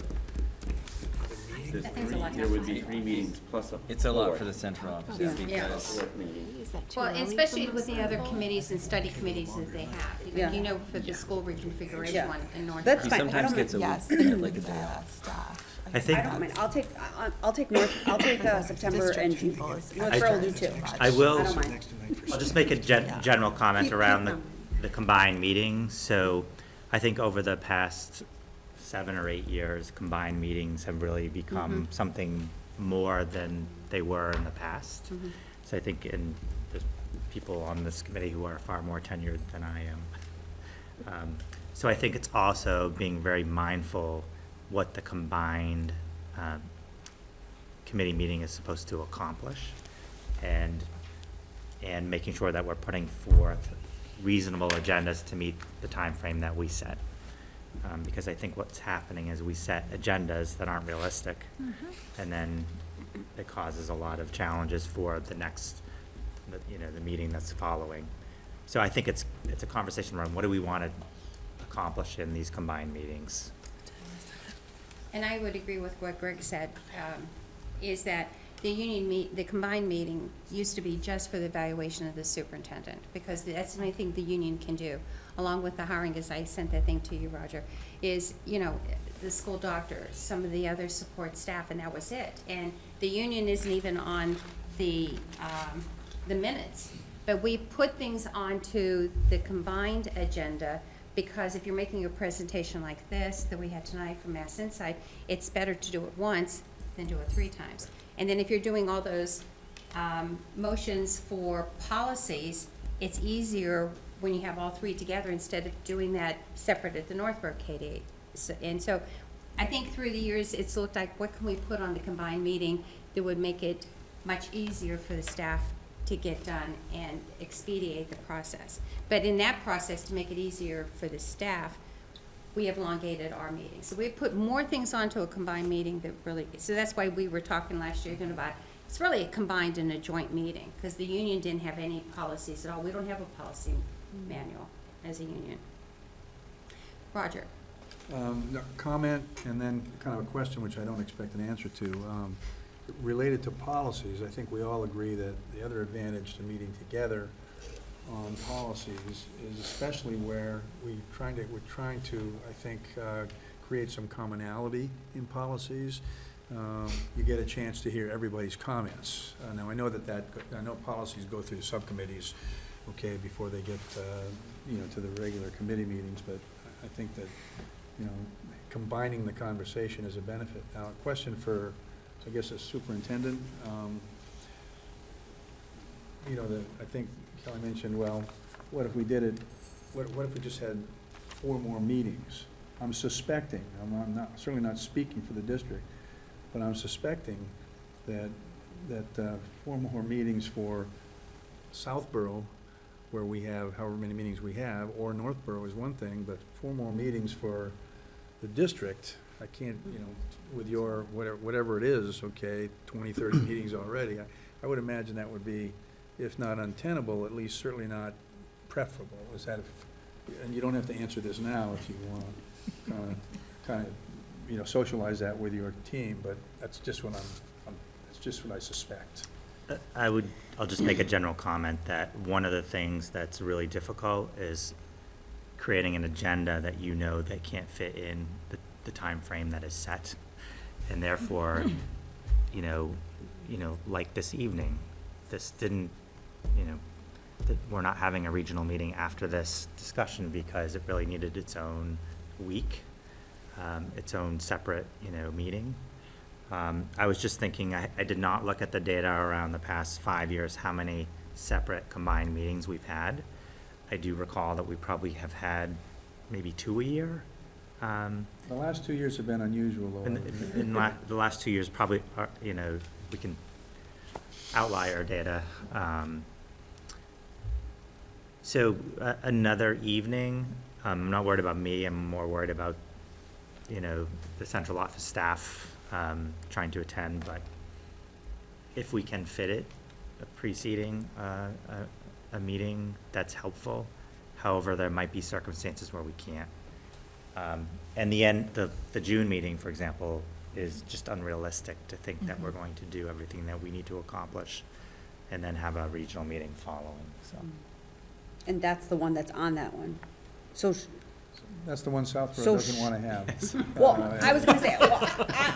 There's I think it's a lot to there would be 3 meetings plus a It's a lot fourth. for the central office, Yeah. because Fourth meeting. Well, especially with the other committees and study committees that they have. Yeah. You know, for the school reconfiguration Yeah. one in North. That's he fine. I sometimes don't gets a Yes, week, like a the day off. staff. I think, I don't mind, I'll take September and Northborough will do too. I will, I don't mind. I'll just make a general comment Keep around them. the combined meetings. So I think over the past 7 or 8 years, combined meetings have really become something more than they were in the past. So I think there's people on this committee who are far more tenured than I am. So I think it's also being very mindful what the combined committee meeting is supposed to accomplish, and making sure that we're putting forth reasonable agendas to meet the time frame that we set. Because I think what's happening is we set agendas that aren't realistic, and then it causes a lot of challenges for the next, the meeting that's following. So I think it's a conversation around what do we want to accomplish in these combined meetings. And I would agree with what Greg said, is that the combined meeting used to be just for the evaluation of the superintendent, because that's the only thing the union can do, along with the hiring, as I sent that thing to you, Roger, is, the school doctor, some of the other support staff, and that was it. And the union isn't even on the minutes, but we put things onto the combined agenda, because if you're making a presentation like this, that we had tonight from Mass Insight, it's better to do it once than do it 3 times. And then if you're doing all those motions for policies, it's easier when you have all 3 together instead of doing that separate at the Northborough KD. And so I think through the years, it's looked like, what can we put on the combined meeting that would make it much easier for the staff to get done and expedite the process. But in that process, to make it easier for the staff, we have elongated our meetings. So we put more things onto a combined meeting that really, so that's why we were talking last year about, it's really a combined and a joint meeting, because the union didn't have any policies at all. We don't have a policy manual as a union. Roger. No, comment and then kind of a question, which I don't expect an answer to. Related to policies, I think we all agree that the other advantage to meeting together on policies is especially where we're trying to, I think, create some commonality in policies. You get a chance to hear everybody's comments. Now, I know I know policies go through subcommittees, okay, before they get, to the regular committee meetings, but I think that, combining the conversation is a benefit. Now, a question for, I guess, a superintendent. I think Kelly mentioned, well, what if we did it, what if we just had 4 more meetings? I'm suspecting, I'm not, certainly not speaking for the district, but I'm suspecting that 4 more meetings for Southborough, where we have however many meetings we have, or Northborough is one thing, but 4 more meetings for the district, I can't, with your, whatever it is, okay, 20, 30 meetings already, I would imagine that would be, if not untenable, at least certainly not preferable. Is that, and you don't have to answer this now if you want to kind of socialize that with your team, but that's just what it's just what I suspect. I'll just make a general comment that one of the things that's really difficult is creating an agenda that that can't fit in the time frame that is set. And therefore, like this evening, this didn't, we're not having a regional meeting after this discussion because it really needed its own week, its own separate, meeting. I was just thinking, I did not look at the data around the past 5 years, how many separate combined meetings we've had. I do recall that we probably have had maybe 2 a year. The last 2 years have been unusual, though. The last 2 years probably are, we can outlier data. So another evening, I'm not worried about me, I'm more worried about, the central office staff trying to attend, but if we can fit it, preceding a meeting, that's helpful. However, there might be circumstances where we can't. And the June meeting, for example, is just unrealistic to think that we're going to do everything that we need to accomplish and then have a regional meeting following, so. And that's the one that's on that one. So, That's the one Southborough So doesn't want to have. well, I was gonna say,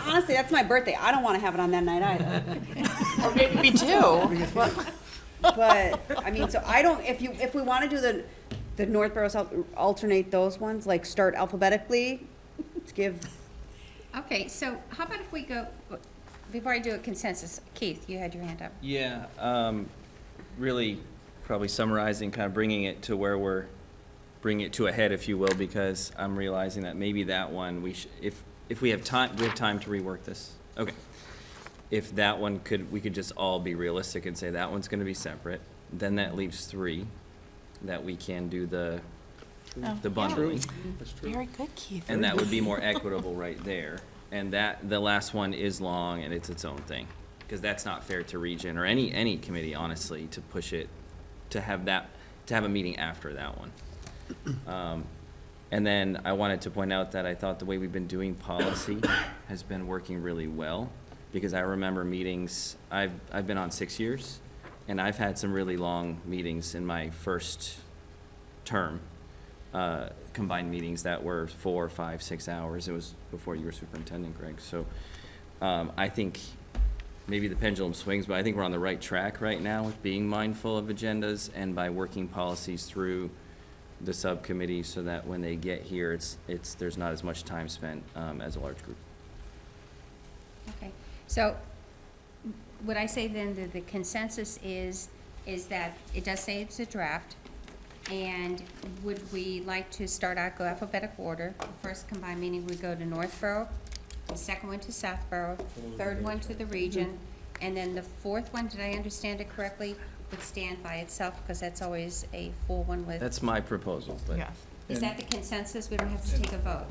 honestly, that's my birthday. I don't wanna have it on that night either. Or maybe me too. But, I mean, so I don't, if we wanna do the Northborough, South, alternate those ones, like start alphabetically, to give, Okay, so how about if we go, before I do a consensus, Keith, you had your hand up. Yeah, really probably summarizing, kind of bringing it to where we're, bringing it to a head, if you will, because I'm realizing that maybe that one, if we have time to rework this. Okay. If that one we could just all be realistic and say that one's gonna be separate, then that leaves 3 that we can do the bundling. Very good, Keith. And that would be more equitable right there. And the last one is long and it's its own thing. Because that's not fair to region or any committee, honestly, to push it, to have a meeting after that one. And then I wanted to point out that I thought the way we've been doing policy has been working really well. Because I remember meetings, I've been on 6 years, and I've had some really long meetings in my first term. Combined meetings that were 4, 5, 6 hours. It was before you were superintendent, Greg. So I think maybe the pendulum swings, but I think we're on the right track right now with being mindful of agendas and by working policies through the subcommittee so that when they get here, there's not as much time spent as a large group. Okay, so would I say then that the consensus is that it does say it's a draft, and would we like to start out, go alphabetical order? The first combined meeting would go to Northborough, the second one to Southborough, third one to the region, and then the fourth one, did I understand it correctly, would stand by itself, because that's always a full one with. That's my proposal, but. Yeah. Is that the consensus? We don't have to take a vote.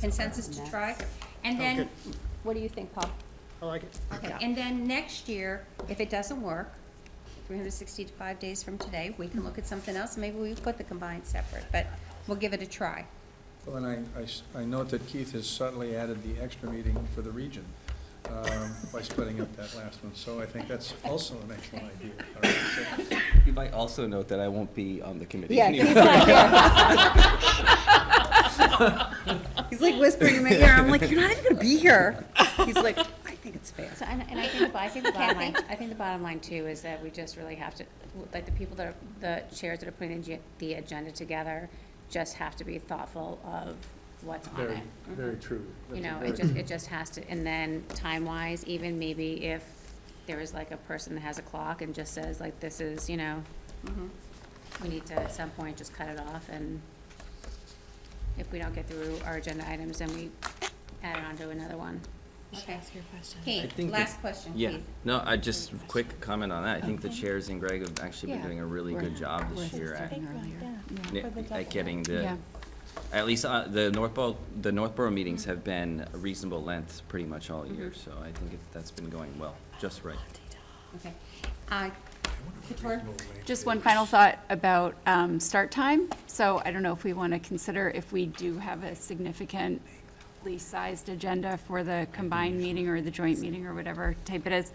Consensus to try? And then, Okay. what do you think, Paul? I like it. Okay, and then next year, if it doesn't work, 365 days from today, we can look at something else, maybe we put the combined separate, but we'll give it a try. Well, and I note that Keith has subtly added the extra meeting for the region by splitting up that last one, so I think that's also an excellent idea. All right, so- You might also note that I won't be on the committee. yeah, anymore. he's not here. He's like whispering in my ear, I'm like, you're not even gonna be here. He's like, I think it's fair. So, and I think the bottom line, I think the bottom line too is that we just really have to, like, the people that are, the chairs that are putting the agenda together just have to be thoughtful of what's on it. Very true. You know, That's it just has to, and then time-wise, even maybe if there is like a person that has a clock and just says like, this is, you know, we need to at some point just cut it off, and if we don't get through our agenda items, then we add it on to another one. Okay. Ask your question. I Keith, think last question, Yeah, Keith. no, I just, quick comment on that. I think the chairs and Greg have actually been Yeah. doing a really good job this year at getting the, Yeah. at least the Northborough meetings have been a reasonable length pretty much all year, so I think that's been going well, just right. Okay. Couture? Just one final thought about start time. So I don't know if we want to consider if we do have a significant appropriately sized agenda for the combined meeting or the joint meeting or whatever type it is.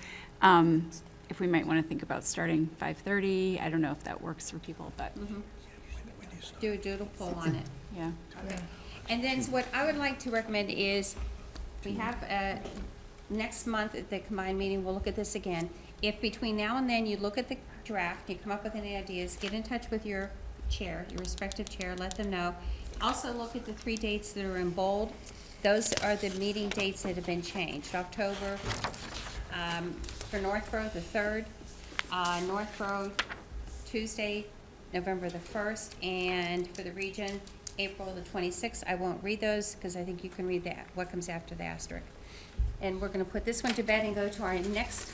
If we might want to think about starting 5:30, I don't know if that works for people, but, Do a doodle poll on it. yeah. Okay. And then so what I would like to recommend is, we have, next month at the combined meeting, we'll look at this again. If between now and then you look at the draft, you come up with any ideas, get in touch with your chair, your respective chair, let them know. Also look at the 3 dates that are in bold. Those are the meeting dates that have been changed. October, for Northborough, the 3rd, Northborough, Tuesday, November the 1st, and for the region, April the 26th. I won't read those, because I think you can read that, what comes after the asterisk. And we're gonna put this one to bed and go to our next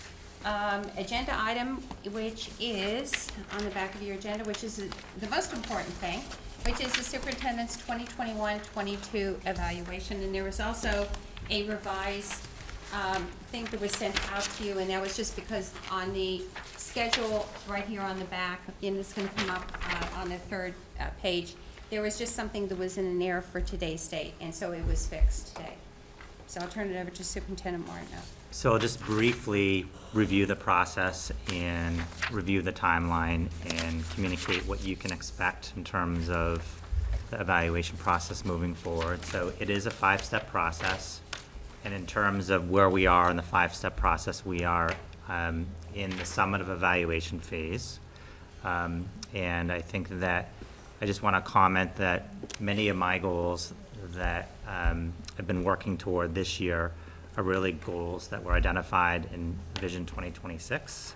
agenda item, which is on the back of your agenda, which is the most important thing, which is the superintendent's 2021-22 evaluation. And there was also a revised thing that was sent out to you, and that was just because on the schedule right here on the back, and it's gonna come up on the 3rd page, there was just something that was in an error for today's date, and so it was fixed today. So I'll turn it over to Superintendent Martineau. So I'll just briefly review the process and review the timeline and communicate what you can expect in terms of the evaluation process moving forward. So it is a 5-step process. And in terms of where we are in the 5-step process, we are in the summative evaluation phase. And I think that I just want to comment that many of my goals that I've been working toward this year are really goals that were identified in Vision 2026.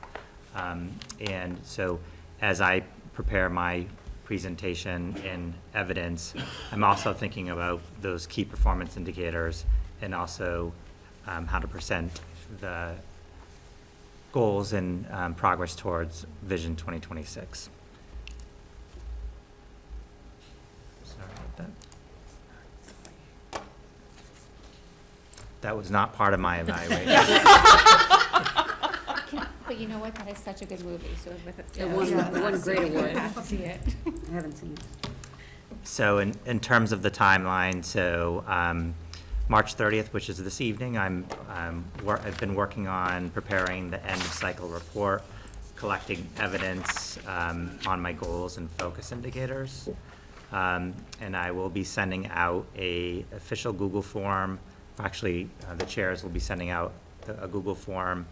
And so as I prepare my presentation and evidence, I'm also thinking about those key performance indicators and also how to present the goals and progress towards Vision 2026. Sorry about that. That was not part of my evaluation. But you know what, that is such a good movie, so with it. It won a great award. Have to see it. I haven't seen it. So in terms of the timeline, so March 30th, which is this evening, I've been working on preparing the end of cycle report, collecting evidence on my goals and focus indicators. And I will be sending out a official Google form. Actually, the chairs will be sending out a Google form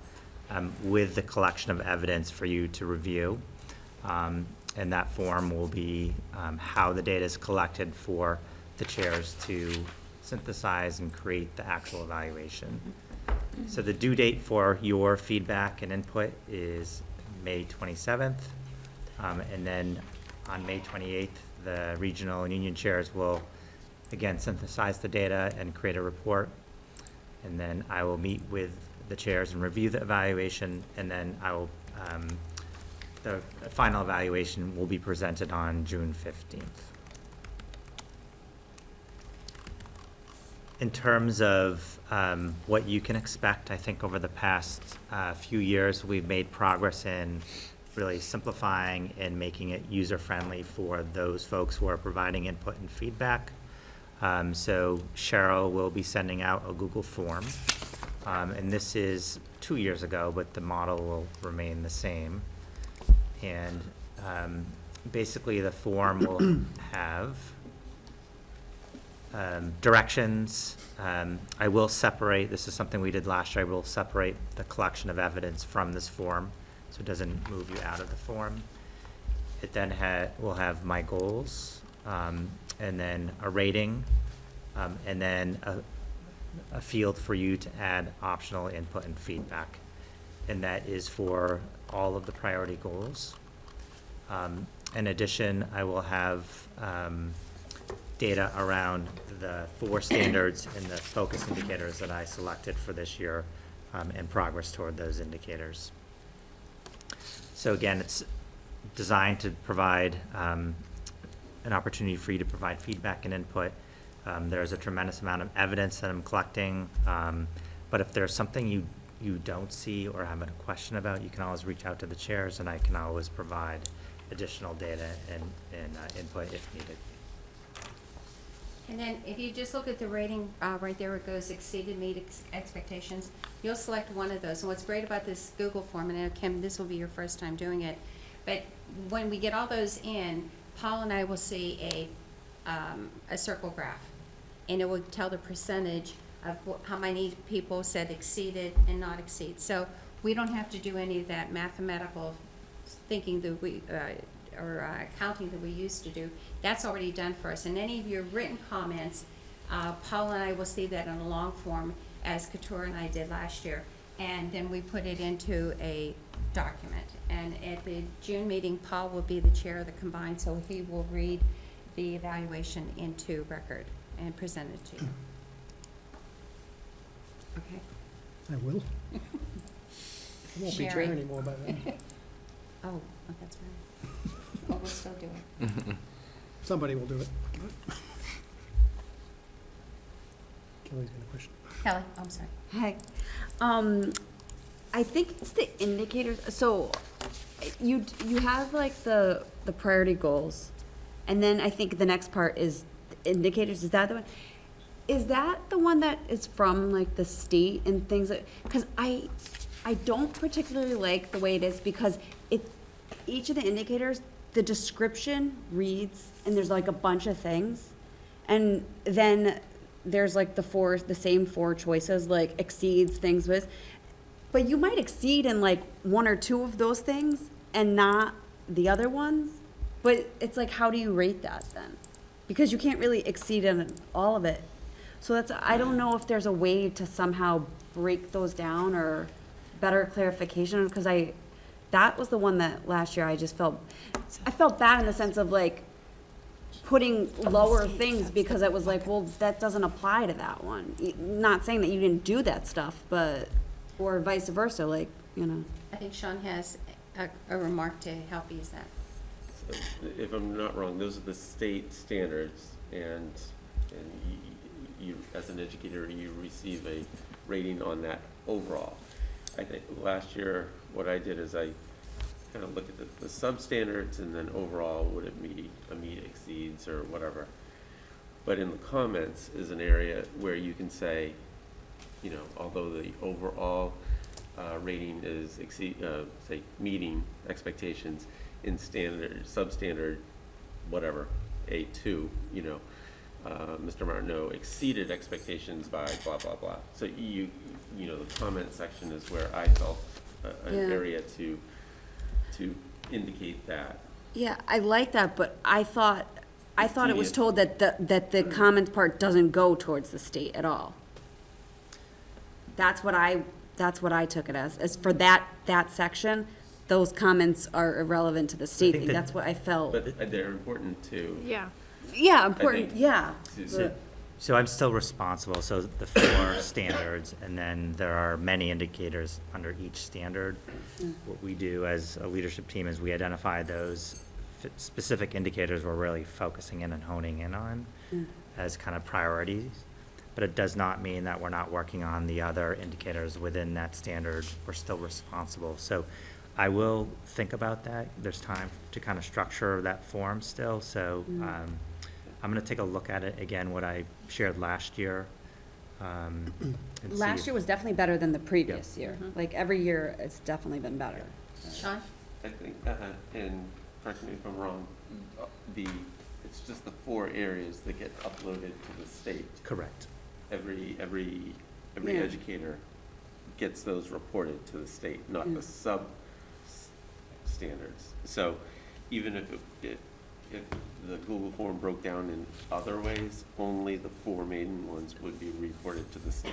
with the collection of evidence for you to review. And that form will be how the data is collected for the chairs to synthesize and create the actual evaluation. So the due date for your feedback and input is May 27th. And then on May 28th, the regional and union chairs will again synthesize the data and create a report. And then I will meet with the chairs and review the evaluation, and then I will the final evaluation will be presented on June 15th. In terms of what you can expect, I think over the past few years, we've made progress in really simplifying and making it user-friendly for those folks who are providing input and feedback. So Cheryl will be sending out a Google form, and this is 2 years ago, but the model will remain the same. And basically the form will have directions. I will separate, this is something we did last year, I will separate the collection of evidence from this form so it doesn't move you out of the form. It then will have my goals, and then a rating, and then a field for you to add optional input and feedback. And that is for all of the priority goals. In addition, I will have data around the 4 standards and the focus indicators that I selected for this year, and progress toward those indicators. So again, it's designed to provide an opportunity for you to provide feedback and input. There's a tremendous amount of evidence that I'm collecting, but if there's something you don't see or have a question about, you can always reach out to the chairs, and I can always provide additional data and input if needed. And then if you just look at the rating, right there, it goes exceeded meet expectations. You'll select one of those. And what's great about this Google form, and I know, Kim, this will be your first time doing it, but when we get all those in, Paul and I will see a circle graph. And it will tell the percentage of how many people said exceeded and not exceed. So we don't have to do any of that mathematical thinking that we, or counting that we used to do. That's already done for us. And any of your written comments, Paul and I will see that in a long form, as Couture and I did last year. And then we put it into a document. And at the June meeting, Paul will be the chair of the combined, so he will read the evaluation into record and present it to you. Okay? I will. I won't be chair Sherry. anymore by then. Oh, that's right. Well, we'll still do it. Somebody will do it. Kelly's got a question. Kelly, I'm sorry. Hi. I think it's the indicators, so you have like the priority goals, and then I think the next part is indicators. Is that the one? Is that the one that is from like the state and things like, because I don't particularly like the way it is, because each of the indicators, the description reads, and there's like a bunch of things, and then there's like the same four choices, like exceeds, things with, but you might exceed in like one or two of those things and not the other ones. But it's like, how do you rate that then? Because you can't really exceed in all of it. So I don't know if there's a way to somehow break those down or better clarification, because that was the one that last year I felt bad in the sense of like putting lower things, because it was like, well, that doesn't apply to that one. Not saying that you didn't do that stuff, but, or vice versa, like, you know. I think Sean has a remark to help ease that. So, if I'm not wrong, those are the state standards, and you, as an educator, you receive a rating on that overall. I think last year, what I did is I kind of looked at the substandards, and then overall, would it meet, exceeds, or whatever. But in the comments is an area where you can say, you know, although the overall rating is say meeting expectations, in standard, substandard, whatever, A2, you know, Mr. Martineau exceeded expectations by blah, blah, blah. So you know, the comment section is where I felt an area to indicate that. Yeah, I like that, but I thought it was told that the comments part doesn't go towards the state at all. That's what I took it as for that section. Those comments are irrelevant to the state. That's what I felt. But they're important too. Yeah. Yeah, important, yeah. So I'm still responsible, so the four standards, and then there are many indicators under each standard. What we do as a leadership team is we identify those specific indicators we're really focusing in and honing in on as kind of priorities. But it does not mean that we're not working on the other indicators within that standard. We're still responsible. So I will think about that. There's time to kind of structure that form still, so I'm gonna take a look at it again, what I shared last year. And Last year was definitely better than the previous year. Like every year, it's definitely been better. Sean? I think, and correct me if I'm wrong, it's just the four areas that get uploaded to the state. Correct. Every Yeah. educator gets those reported to the state, not the sub standards. So even if if the Google form broke down in other ways, only the four main ones would be reported to the state.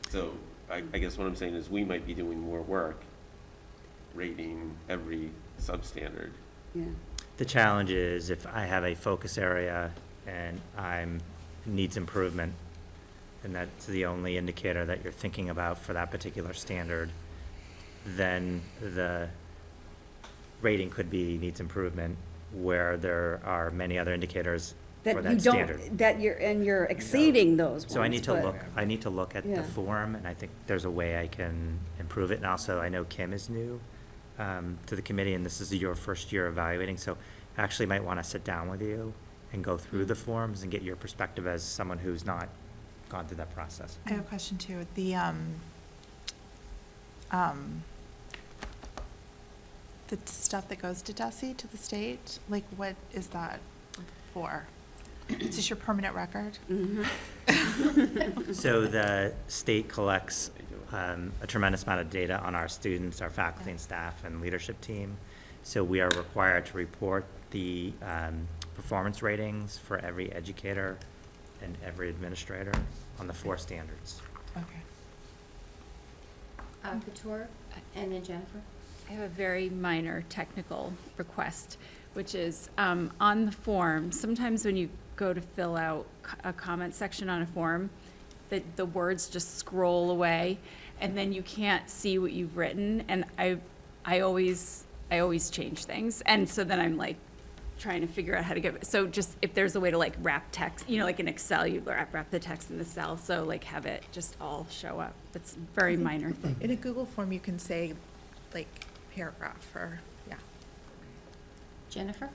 So I guess what I'm saying is we might be doing more work rating every substandard. Yeah. The challenge is if I have a focus area and needs improvement, and that's the only indicator that you're thinking about for that particular standard, then the rating could be needs improvement, where there are many other indicators for That that you standard. don't, you're exceeding those ones. So I need to but- look, at Yeah. the form, and I think there's a way I can improve it. And also, I know Kim is new to the committee, and this is your first year evaluating, so I actually might want to sit down with you and go through the forms and get your perspective as someone who's not gone through that process. I have a question too. The stuff that goes to DESE, to the state, like what is that for? Is this your permanent record? So the state collects a tremendous amount of data on our students, our faculty and staff and leadership team. So we are required to report the performance ratings for every educator and every administrator on the 4 standards. Okay. Couture, and then Jennifer. I have a very minor technical request, which is on the form, sometimes when you go to fill out a comment section on a form, the words just scroll away, and then you can't see what you've written, and I always change things, and so then I'm like trying to figure out how to get, so just if there's a way to like wrap text, you know, like in Excel, you wrap the text in the cell, so like have it just all show up. It's a very minor thing. In a Google form, you can say like paragraph or, yeah. Jennifer?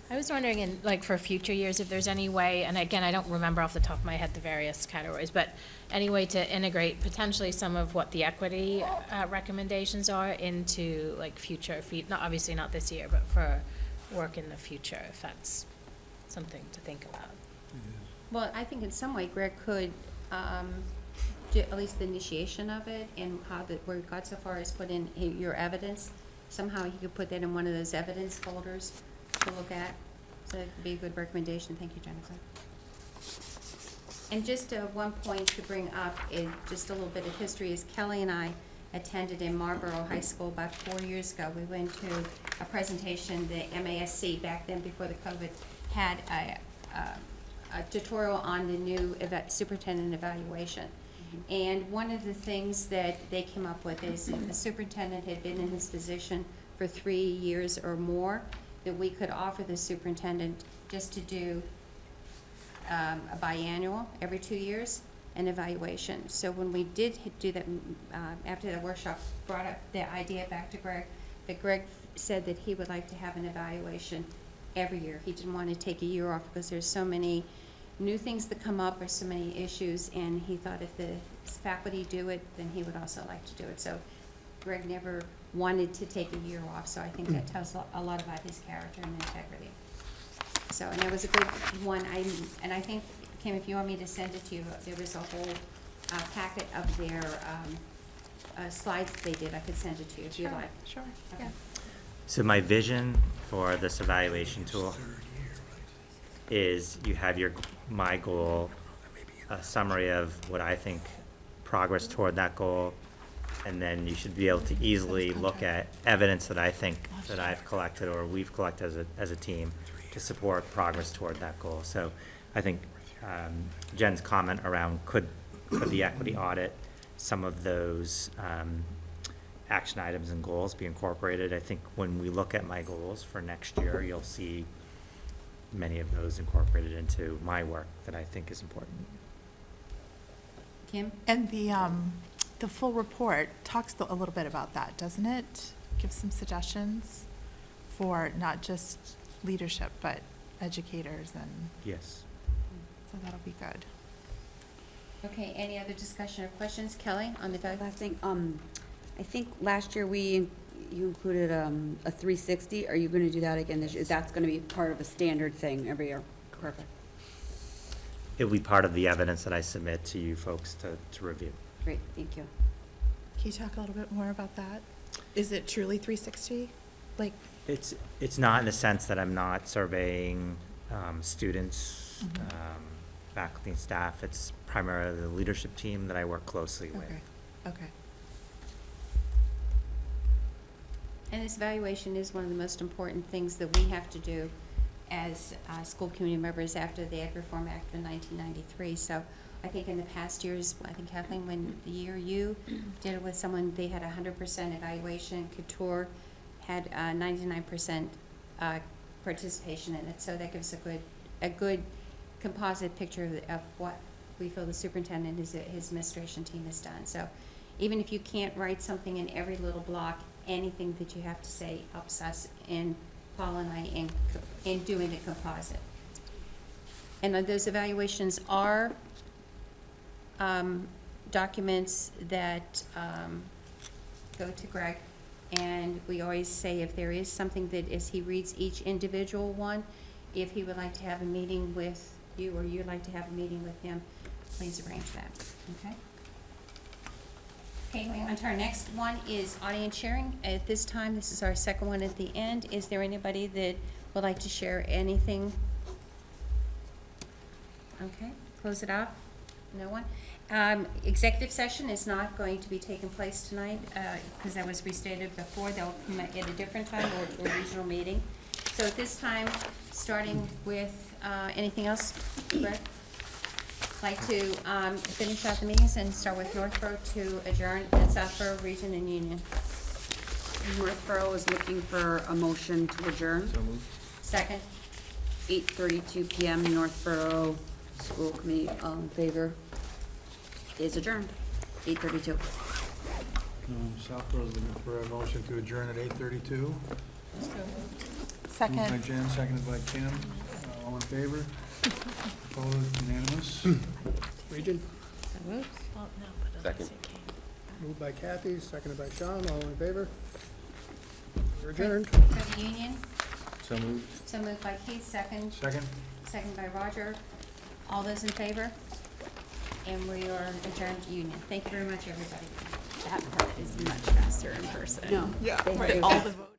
I was wondering, in, like, for future years, if there's any way, and again, I don't remember off the top of my head the various categories, but any way to integrate potentially some of what the equity recommendations are into, like, future, not, obviously not this year, but for work in the future, if that's something to think about. Well, I think in some way Greg could do at least the initiation of it, and how where it got so far as put in your evidence. Somehow he could put that in one of those evidence folders to look at. So that could be a good recommendation. Thank you, Jennifer. And just one point to bring up is just a little bit of history is Kelly and I attended in Marlborough High School about 4 years ago. We went to a presentation, the MASC back then before the COVID had a tutorial on the new superintendent evaluation. And one of the things that they came up with is if the superintendent had been in his position for 3 years or more, that we could offer the superintendent just to do a biannual, every 2 years, an evaluation. So when we did do that, after the workshop, brought up the idea back to Greg, that Greg said that he would like to have an evaluation every year. He didn't want to take a year off because there's so many new things that come up or so many issues, and he thought if the faculty do it, then he would also like to do it. So Greg never wanted to take a year off, so I think that tells a lot about his character and integrity. So, and it was a good one, and I think, Kim, if you want me to send it to you, there was a whole packet of their slides they did. I could send it to you if you like. Sure, Okay. yeah. So my vision for this evaluation tool is you have my goal, a summary of what I think progress toward that goal, and then you should be able to easily look at evidence that I think that I've collected or we've collected as a team to support progress toward that goal. So I think Jen's comment around could the equity audit, some of those action items and goals be incorporated. I think when we look at my goals for next year, you'll see many of those incorporated into my work that I think is important. Kim? And the full report talks a little bit about that, doesn't it? Gives some suggestions for not just leadership, but educators, and Yes. so that'll be good. Okay, any other discussion or questions? Kelly, on the vote? Last thing, I think last year you included a 360. Are you going to do that again this year? That's going to be part of a standard thing every year. Perfect. It'll be part of the evidence that I submit to you folks to review. Great, thank you. Can you talk a little bit more about that? Is it truly 360? Like, It's not in the sense that I'm not surveying students, faculty and staff. It's primarily the leadership team that I work closely with. okay. And this evaluation is one of the most important things that we have to do as school community members after the Ed Reform Act of 1993. So I think in the past years, I think Kathleen, when the year you did it with someone, they had 100% evaluation. Couture had 99% participation in it. So that gives a good composite picture of what we feel the superintendent and his administration team has done. So even if you can't write something in every little block, anything that you have to say helps us in Paul and I in doing the composite. And those evaluations are documents that go to Greg. And we always say if there is something that, as he reads each individual one, if he would like to have a meeting with you or you'd like to have a meeting with him, please arrange that, okay? Okay, going on to our next one is audience sharing. At this time, this is our second one at the end. Is there anybody that would like to share anything? Okay, close it off. No one? Executive session is not going to be taking place tonight, because that was restated before. They'll come at a different time or regional meeting. So at this time, starting with, anything else, Brett? Like to, finish out the meetings and start with Northborough to adjourn, and Southborough, Region and Union. Northborough is looking for a motion to adjourn. So moved. Second. 8:32 PM, Northborough School Committee, all in favor, is adjourned. 8:32. Southborough's looking for a motion to adjourn at 8:32. Second. Moved by Jen, seconded by Kim. All in favor? Opposed, unanimous? Region, So moved. Well, no, but unless Second. it came. moved by Kathy, seconded by Sean, all in favor? We're adjourned. For the Union, So moved. so moved by Keith, second. Second? Second by Roger. All those in favor? And we are adjourned to Union. Thank you very much, everybody. That part is much faster in person. No. Yeah. Thank Right, you. all the votes.